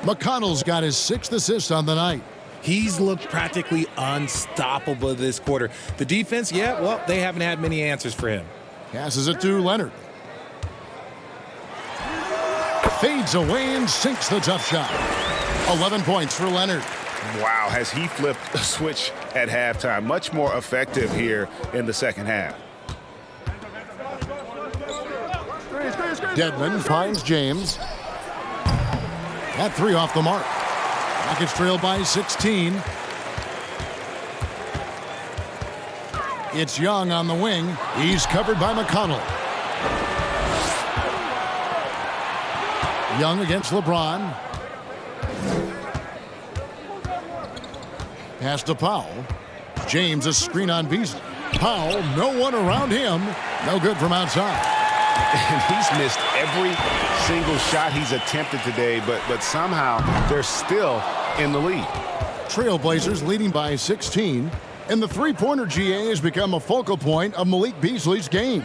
McConnell's got his 6th assist on the night. He's looked practically unstoppable this quarter. The defense, yeah, well, they haven't had many answers for him. Passes it to Leonard. Fades away and sinks the tough shot. 11 points for Leonard. Wow, has he flipped a switch at halftime. Much more effective here in the second half. Dedmon finds James. That 3 off the mark. Rockets trail by 16. It's Young on the wing. He's covered by McConnell. Young against LeBron. Pass to Powell. James a screen on Beasley. Powell, no one around him. No good from outside. And he's missed every single shot he's attempted today, but somehow they're still in the lead. Trailblazers leading by 16, and the three-pointer GA has become a focal point of Malik Beasley's game.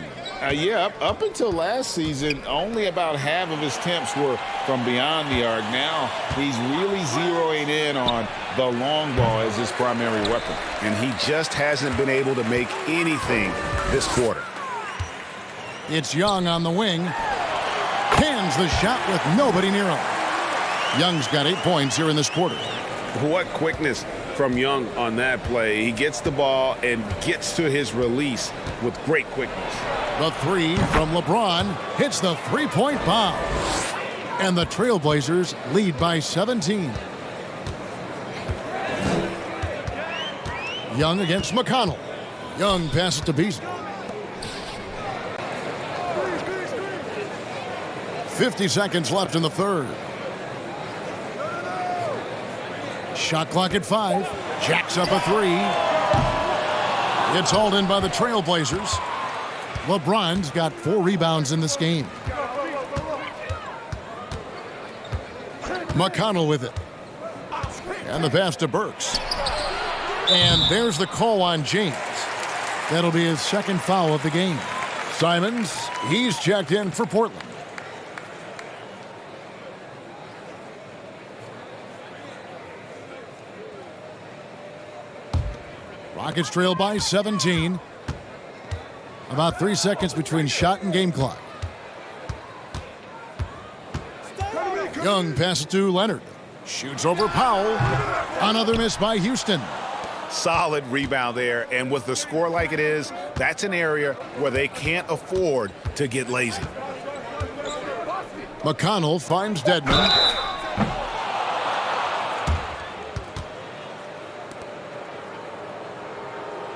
Yeah, up until last season, only about half of his attempts were from beyond the arc. Now he's really zeroing in on the long ball as his primary weapon, and he just hasn't been able to make anything this quarter. It's Young on the wing. Cans the shot with nobody near him. Young's got 8 points here in this quarter. What quickness from Young on that play. He gets the ball and gets to his release with great quickness. The three from LeBron hits the three-point bomb. And the Trailblazers lead by 17. Young against McConnell. Young passes to Beasley. 50 seconds left in the third. Shot clock at 5. Jacks up a three. It's hauled in by the Trailblazers. LeBron's got 4 rebounds in this game. McConnell with it. And the pass to Burks. And there's the call on James. That'll be his second foul of the game. Simons, he's checked in for Portland. Rockets trail by 17. About 3 seconds between shot and game clock. Young passes to Leonard. Shoots over Powell. Another miss by Houston. Solid rebound there, and with the score like it is, that's an area where they can't afford to get lazy. McConnell finds Dedmon.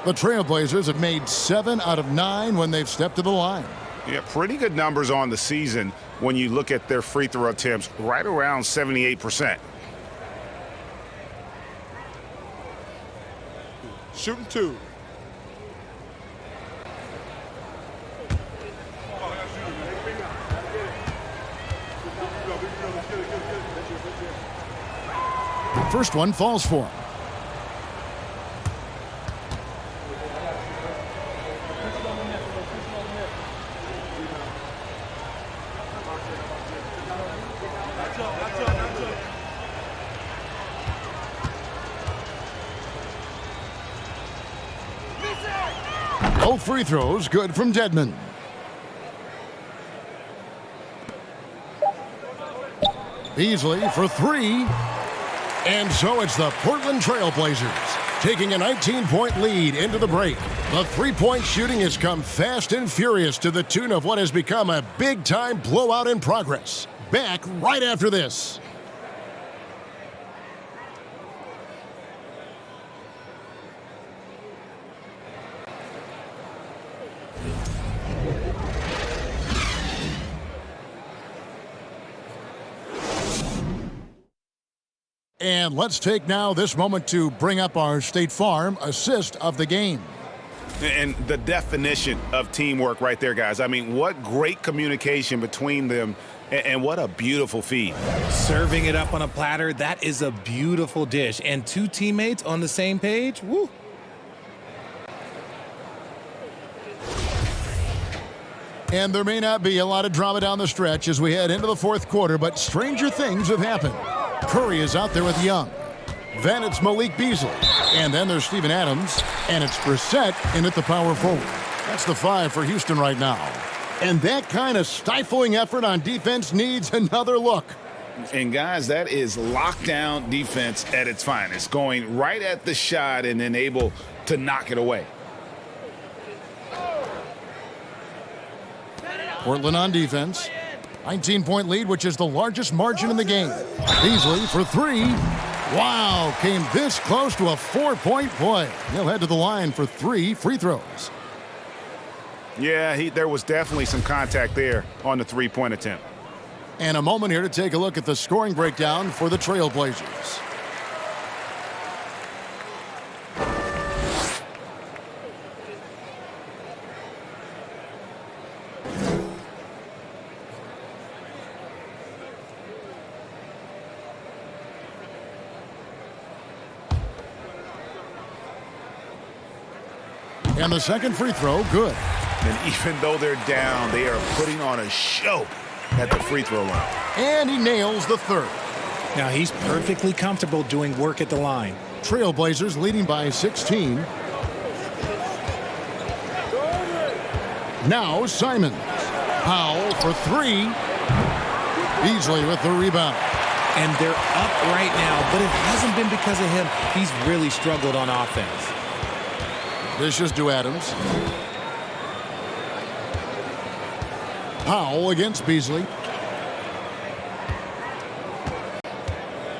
The Trailblazers have made 7 out of 9 when they've stepped to the line. Yeah, pretty good numbers on the season when you look at their free throw attempts, right around 78%. Shooting 2. First one falls for him. Both free throws good from Dedmon. Beasley for 3. And so it's the Portland Trailblazers taking a 19-point lead into the break. The three-point shooting has come fast and furious to the tune of what has become a big-time blowout in progress. Back right after this. And let's take now this moment to bring up our State Farm assist of the game. And the definition of teamwork right there, guys. I mean, what great communication between them, and what a beautiful feed. Serving it up on a platter, that is a beautiful dish. And 2 teammates on the same page, woo. And there may not be a lot of drama down the stretch as we head into the fourth quarter, but stranger things have happened. Curry is out there with Young. Then it's Malik Beasley. And then there's Steven Adams. And it's Brissett in at the power forward. That's the 5 for Houston right now. And that kind of stifling effort on defense needs another look. And, guys, that is lockdown defense at its finest. Going right at the shot and then able to knock it away. Portland on defense. 19-point lead, which is the largest margin in the game. Beasley for 3. Wow, came this close to a 4-point play. He'll head to the line for 3 free throws. Yeah, there was definitely some contact there on the three-point attempt. And a moment here to take a look at the scoring breakdown for the Trailblazers. And the second free throw, good. And even though they're down, they are putting on a show at the free throw line. And he nails the third. Now he's perfectly comfortable doing work at the line. Trailblazers leading by 16. Now Simons. Powell for three. Beasley with the rebound. And they're up right now, but it hasn't been because of him. He's really struggled on offense. Dishes to Adams. Powell against Beasley.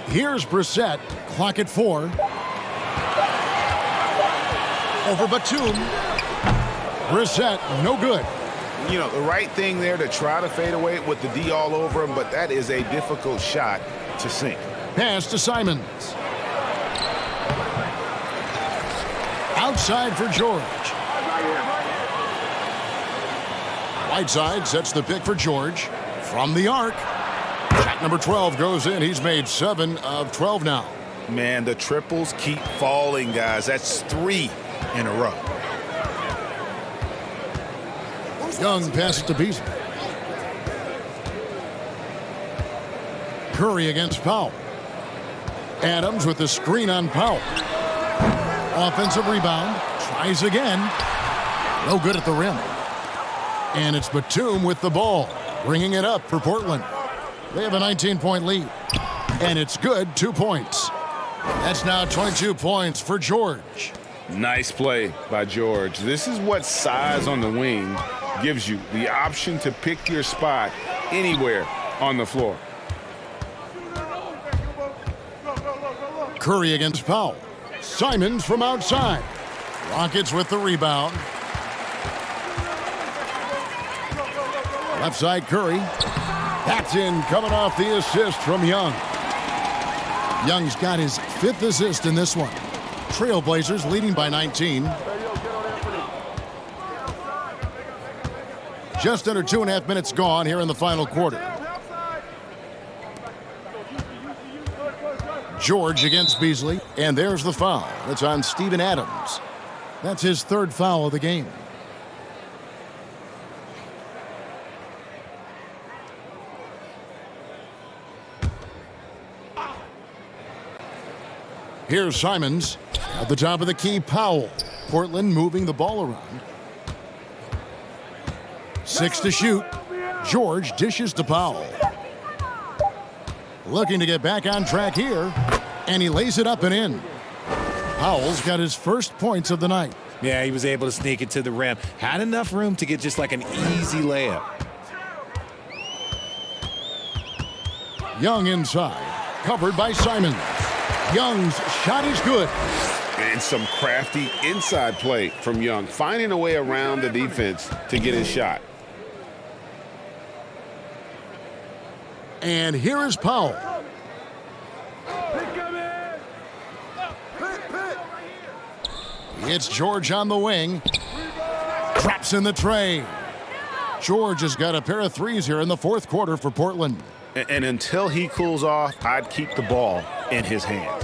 Here's Brissett. Clock at 4. Over Batum. Brissett, no good. You know, the right thing there to try to fade away with the D all over him, but that is a difficult shot to sink. Pass to Simons. Outside for George. Whiteside sets the pick for George. From the arc. Shot number 12 goes in. He's made 7 of 12 now. Man, the triples keep falling, guys. That's 3 in a row. Young passes to Beasley. Curry against Powell. Adams with the screen on Powell. Offensive rebound. Tries again. No good at the rim. And it's Batum with the ball. Bringing it up for Portland. They have a 19-point lead. And it's good, 2 points. That's now 22 points for George. Nice play by George. This is what size on the wing gives you, the option to pick your spot anywhere on the floor. Curry against Powell. Simons from outside. Rockets with the rebound. Left side Curry. That's in, coming off the assist from Young. Young's got his 5th assist in this one. Trailblazers leading by 19. Just under 2.5 minutes gone here in the final quarter. George against Beasley, and there's the foul. It's on Steven Adams. That's his 3rd foul of the game. Here's Simons. At the top of the key, Powell. Portland moving the ball around. 6 to shoot. George dishes to Powell. Looking to get back on track here. And he lays it up and in. Powell's got his first points of the night. Yeah, he was able to sneak it to the rim. Had enough room to get just like an easy layup. Young inside. Covered by Simons. Young's shot is good. And some crafty inside play from Young, finding a way around the defense to get his shot. And here is Powell. It's George on the wing. Drops in the tray. George has got a pair of threes here in the 4th quarter for Portland. And until he cools off, I'd keep the ball in his hands.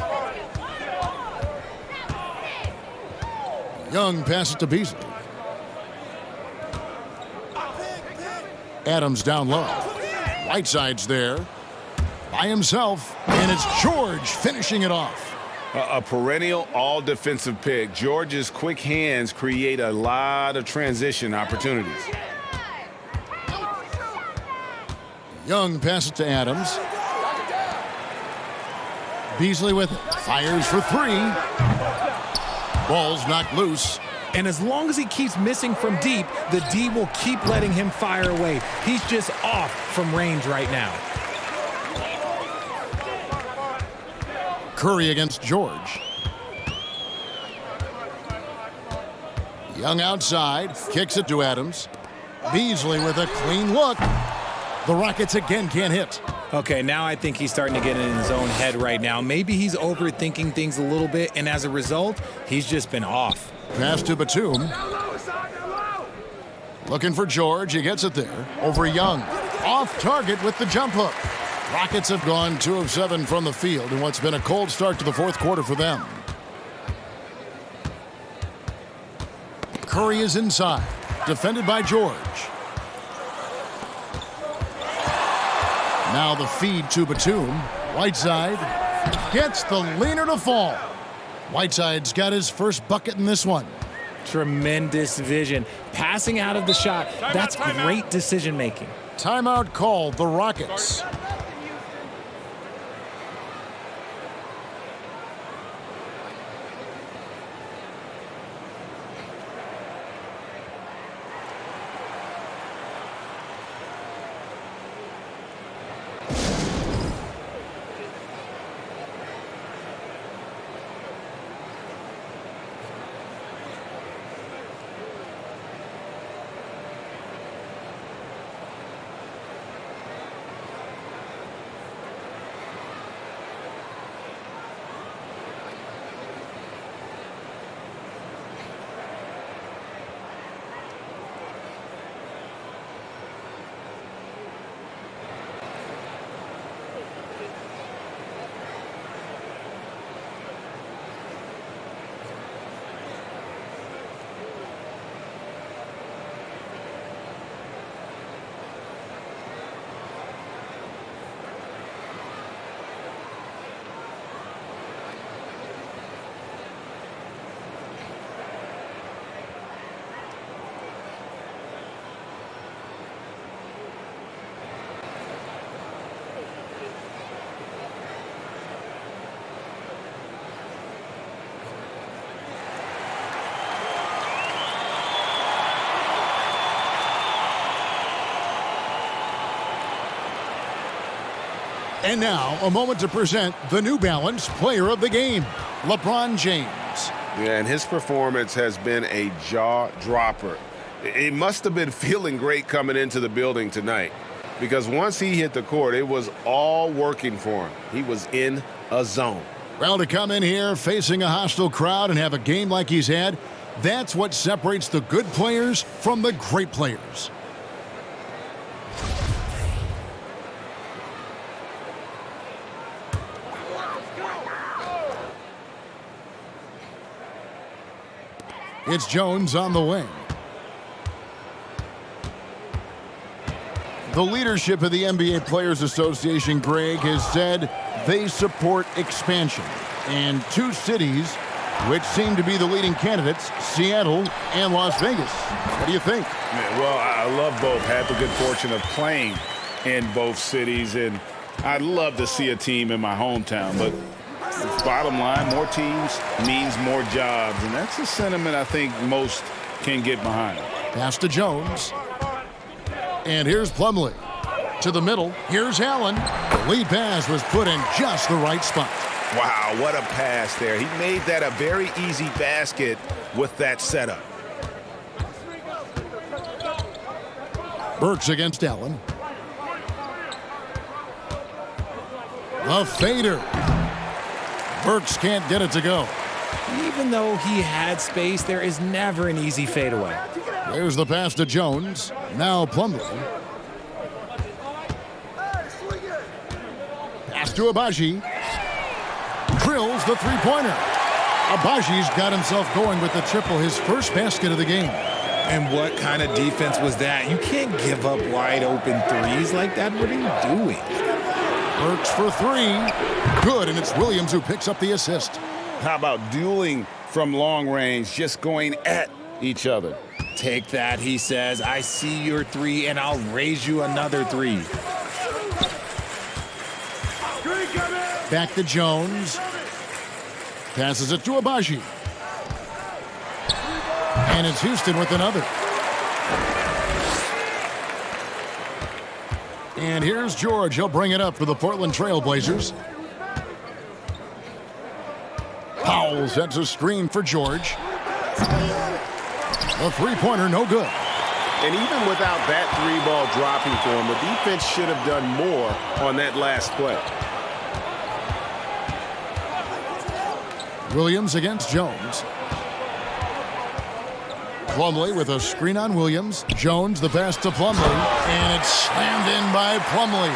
Young passes to Beasley. Adams down low. Whiteside's there by himself, and it's George finishing it off. A perennial all-defensive pick. George's quick hands create a lot of transition opportunities. Young passes to Adams. Beasley with it. Fires for 3. Ball's knocked loose. And as long as he keeps missing from deep, the D will keep letting him fire away. He's just off from range right now. Curry against George. Young outside. Kicks it to Adams. Beasley with a clean look. The Rockets again can't hit. Okay, now I think he's starting to get in his own head right now. Maybe he's overthinking things a little bit, and as a result, he's just been off. Pass to Batum. Looking for George. He gets it there. Over Young. Off target with the jump hook. Rockets have gone 2 of 7 from the field in what's been a cold start to the 4th quarter for them. Curry is inside, defended by George. Now the feed to Batum. Whiteside gets the leaner to fall. Whiteside's got his first bucket in this one. Tremendous vision. Passing out of the shot. That's great decision making. Timeout called the Rockets. And now, a moment to present the New Balance Player of the Game, LeBron James. Yeah, and his performance has been a jaw-dropper. He must have been feeling great coming into the building tonight because once he hit the court, it was all working for him. He was in a zone. Well, to come in here facing a hostile crowd and have a game like he's had, that's what separates the good players from the great players. It's Jones on the wing. The leadership of the NBA Players Association, Greg, has said they support expansion. And two cities which seem to be the leading candidates, Seattle and Las Vegas. What do you think? Well, I love both. Had the good fortune of playing in both cities, and I'd love to see a team in my hometown. But bottom line, more teams means more jobs, and that's a sentiment I think most can get behind. Pass to Jones. And here's Plumlee. To the middle, here's Allen. The lead pass was put in just the right spot. Wow, what a pass there. He made that a very easy basket with that setup. Burks against Allen. The fader. Burks can't get it to go. Even though he had space, there is never an easy fadeaway. There's the pass to Jones. Now Plumlee. Pass to Abaji. Drills the three-pointer. Abaji's got himself going with the triple, his first basket of the game. And what kind of defense was that? You can't give up wide open threes like that. What are you doing? Burks for three. Good, and it's Williams who picks up the assist. How about dueling from long range, just going at each other? Take that, he says. I see your three, and I'll raise you another three. Back to Jones. Passes it to Abaji. And it's Houston with another. And here's George. He'll bring it up for the Portland Trail Blazers. Powell sets a screen for George. A three-pointer, no good. And even without that three ball dropping for him, the defense should have done more on that last play. Williams against Jones. Plumlee with a screen on Williams. Jones the pass to Plumlee, and it's slammed in by Plumlee.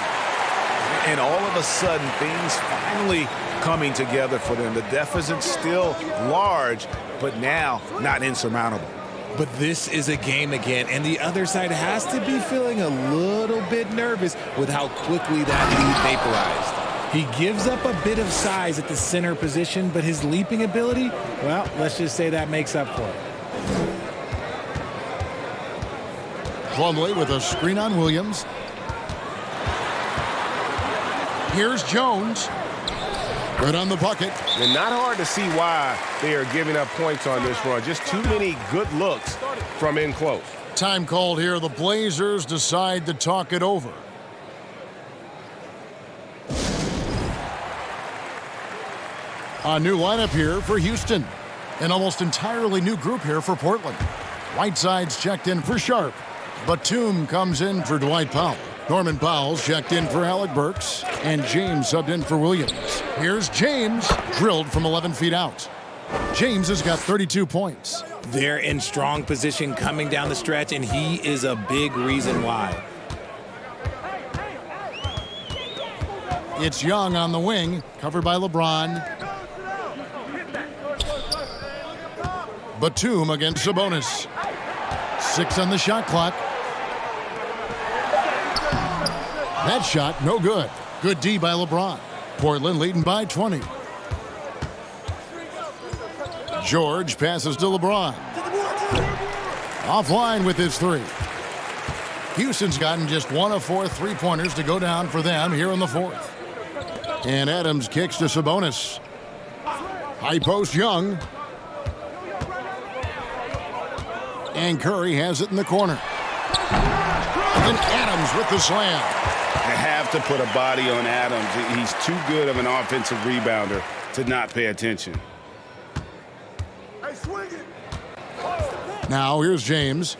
And all of a sudden, things finally coming together for them. The deficit's still large, but now not insurmountable. But this is a game again, and the other side has to be feeling a little bit nervous with how quickly that lead vaporized. He gives up a bit of size at the center position, but his leaping ability, well, let's just say that makes up for it. Plumlee with a screen on Williams. Here's Jones. Good on the bucket. And not hard to see why they are giving up points on this run. Just too many good looks from in close. Time called here. The Blazers decide to talk it over. A new lineup here for Houston. An almost entirely new group here for Portland. Whiteside's checked in for Sharp. Batum comes in for Dwight Powell. Norman Powell's checked in for Alec Burks. And James subbed in for Williams. Here's James, drilled from 11 feet out. James has got 32 points. They're in strong position coming down the stretch, and he is a big reason why. It's Young on the wing, covered by LeBron. Batum against Sabonis. 6 on the shot clock. That shot, no good. Good D by LeBron. Portland leading by 20. George passes to LeBron. Offline with his 3. Houston's gotten just 1 of 4 3-pointers to go down for them here in the 4th. And Adams kicks to Sabonis. High post Young. And Curry has it in the corner. And Adams with the slam. They have to put a body on Adams. He's too good of an offensive rebounder to not pay attention. Now here's James.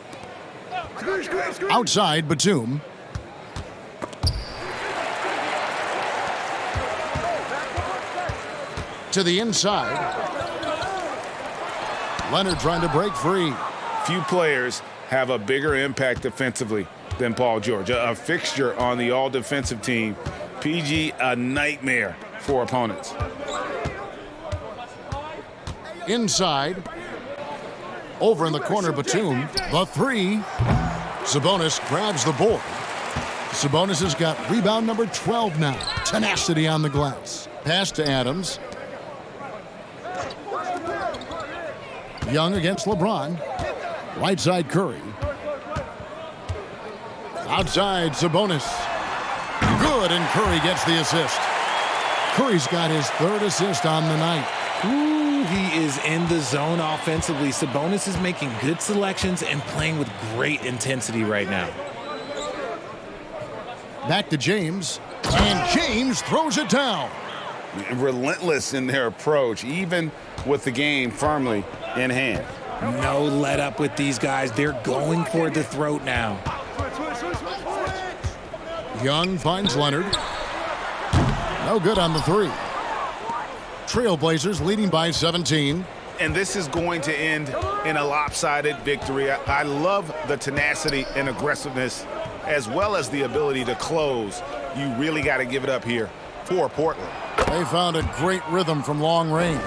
Outside Batum. To the inside. Leonard trying to break free. Few players have a bigger impact defensively than Paul George. A fixture on the all-defensive team. PG, a nightmare for opponents. Inside. Over in the corner, Batum. The 3. Sabonis grabs the board. Sabonis has got rebound number 12 now. Tenacity on the glass. Pass to Adams. Young against LeBron. Right side Curry. Outside Sabonis. Good, and Curry gets the assist. Curry's got his 3rd assist on the night. Ooh, he is in the zone offensively. Sabonis is making good selections and playing with great intensity right now. Back to James. And James throws it down. Relentless in their approach, even with the game firmly in hand. No let up with these guys. They're going for the throat now. Young finds Leonard. No good on the 3. Trailblazers leading by 17. And this is going to end in a lopsided victory. I love the tenacity and aggressiveness as well as the ability to close. You really got to give it up here for Portland. They found a great rhythm from long range.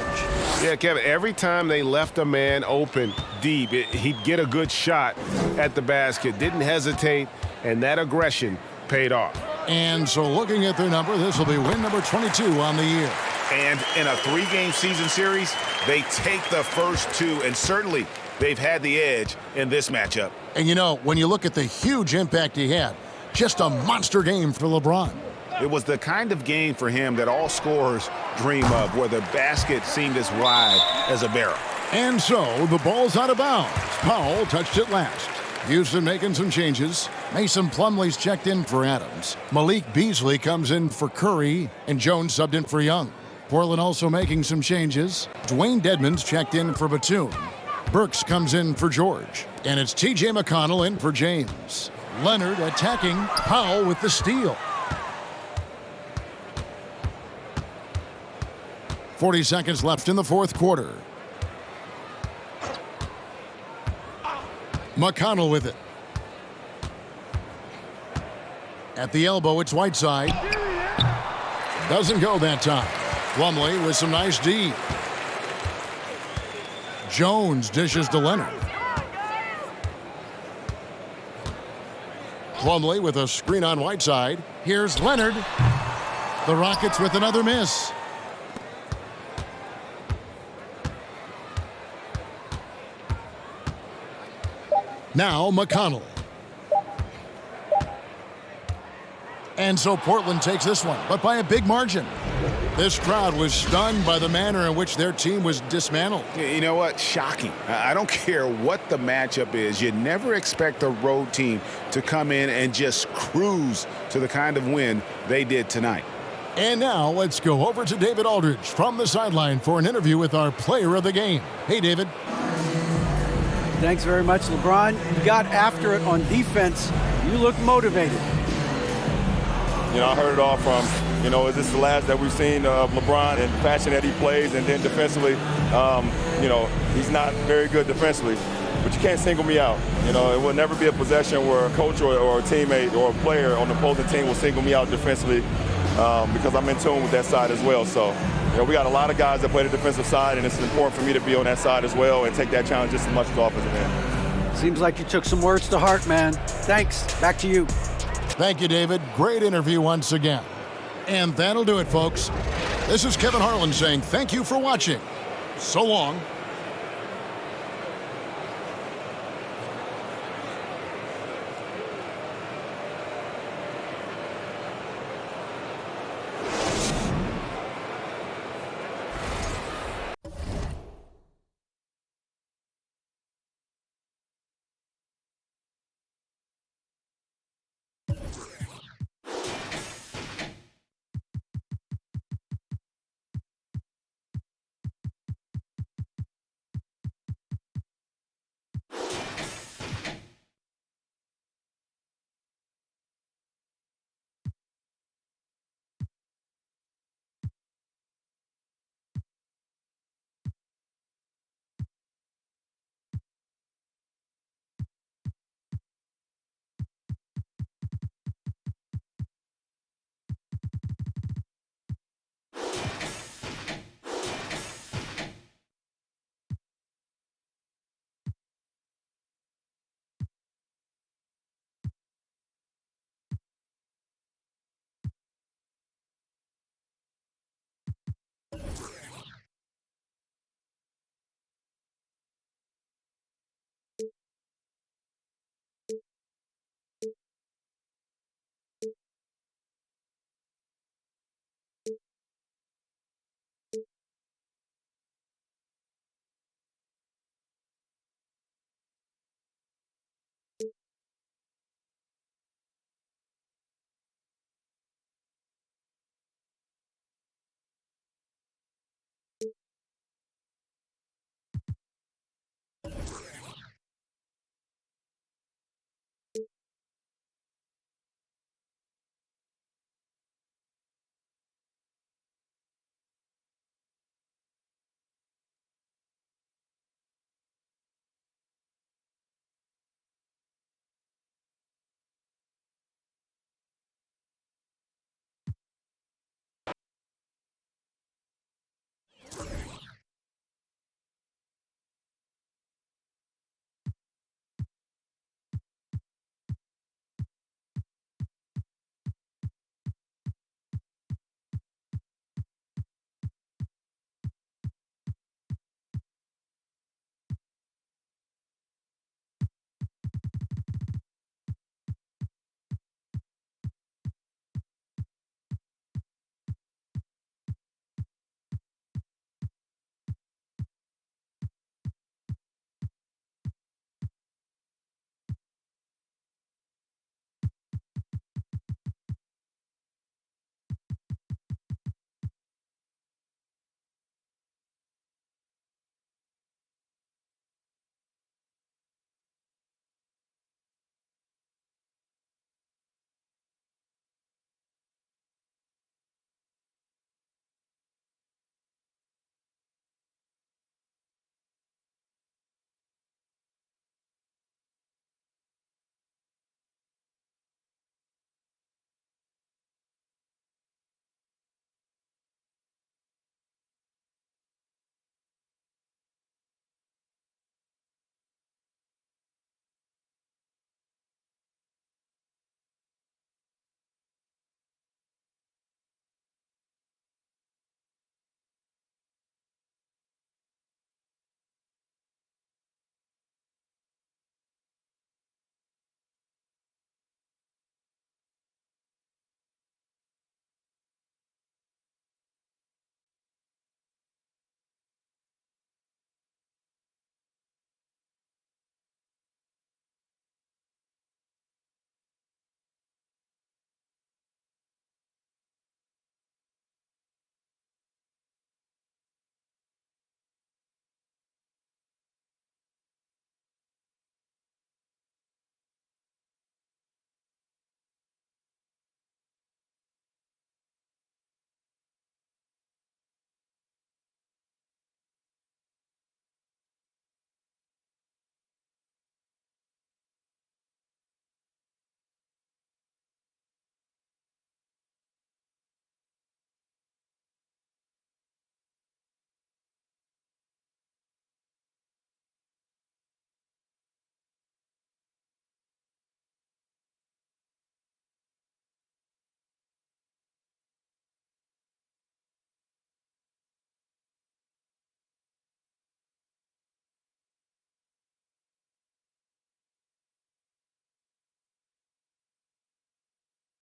Yeah, Kevin, every time they left a man open deep, he'd get a good shot at the basket. Didn't hesitate, and that aggression paid off. And so looking at their number, this will be win number 22 on the year. And in a 3-game season series, they take the first 2, and certainly they've had the edge in this matchup. And you know, when you look at the huge impact he had, just a monster game for LeBron. It was the kind of game for him that all scorers dream of, where the basket seemed as wide as a barrel. And so the ball's out of bounds. Powell touched it last. Houston making some changes. Mason Plumlee's checked in for Adams. Malik Beasley comes in for Curry, and Jones subbed in for Young. Portland also making some changes. Dwayne Dedmon's checked in for Batum. Burks comes in for George. And it's T.J. McConnell in for James. Leonard attacking. Powell with the steal. 40 seconds left in the 4th quarter. McConnell with it. At the elbow, it's Whiteside. Doesn't go that time. Plumlee with some nice D. Jones dishes to Leonard. Plumlee with a screen on Whiteside. Here's Leonard. The Rockets with another miss. Now McConnell. And so Portland takes this one, but by a big margin. This crowd was stunned by the manner in which their team was dismantled. You know what? Shocking. I don't care what the matchup is. You never expect a road team to come in and just cruise to the kind of win they did tonight. And now let's go over to David Aldridge from the sideline for an interview with our player of the game. Hey, David. Thanks very much, LeBron. You got after it on defense. You look motivated. You know, I heard it all from, is this the last that we've seen of LeBron and the fashion that he plays? And then defensively, he's not very good defensively, but you can't single me out. It will never be a possession where a coach or a teammate or a player on the opposing team will single me out defensively because I'm in tune with that side as well. So, we got a lot of guys that play the defensive side, and it's important for me to be on that side as well and take that challenge just as much as the offensive end. Seems like you took some words to heart, man. Thanks. Back to you. Thank you, David. Great interview once again. And that'll do it, folks. This is Kevin Harlan saying thank you for watching. So long.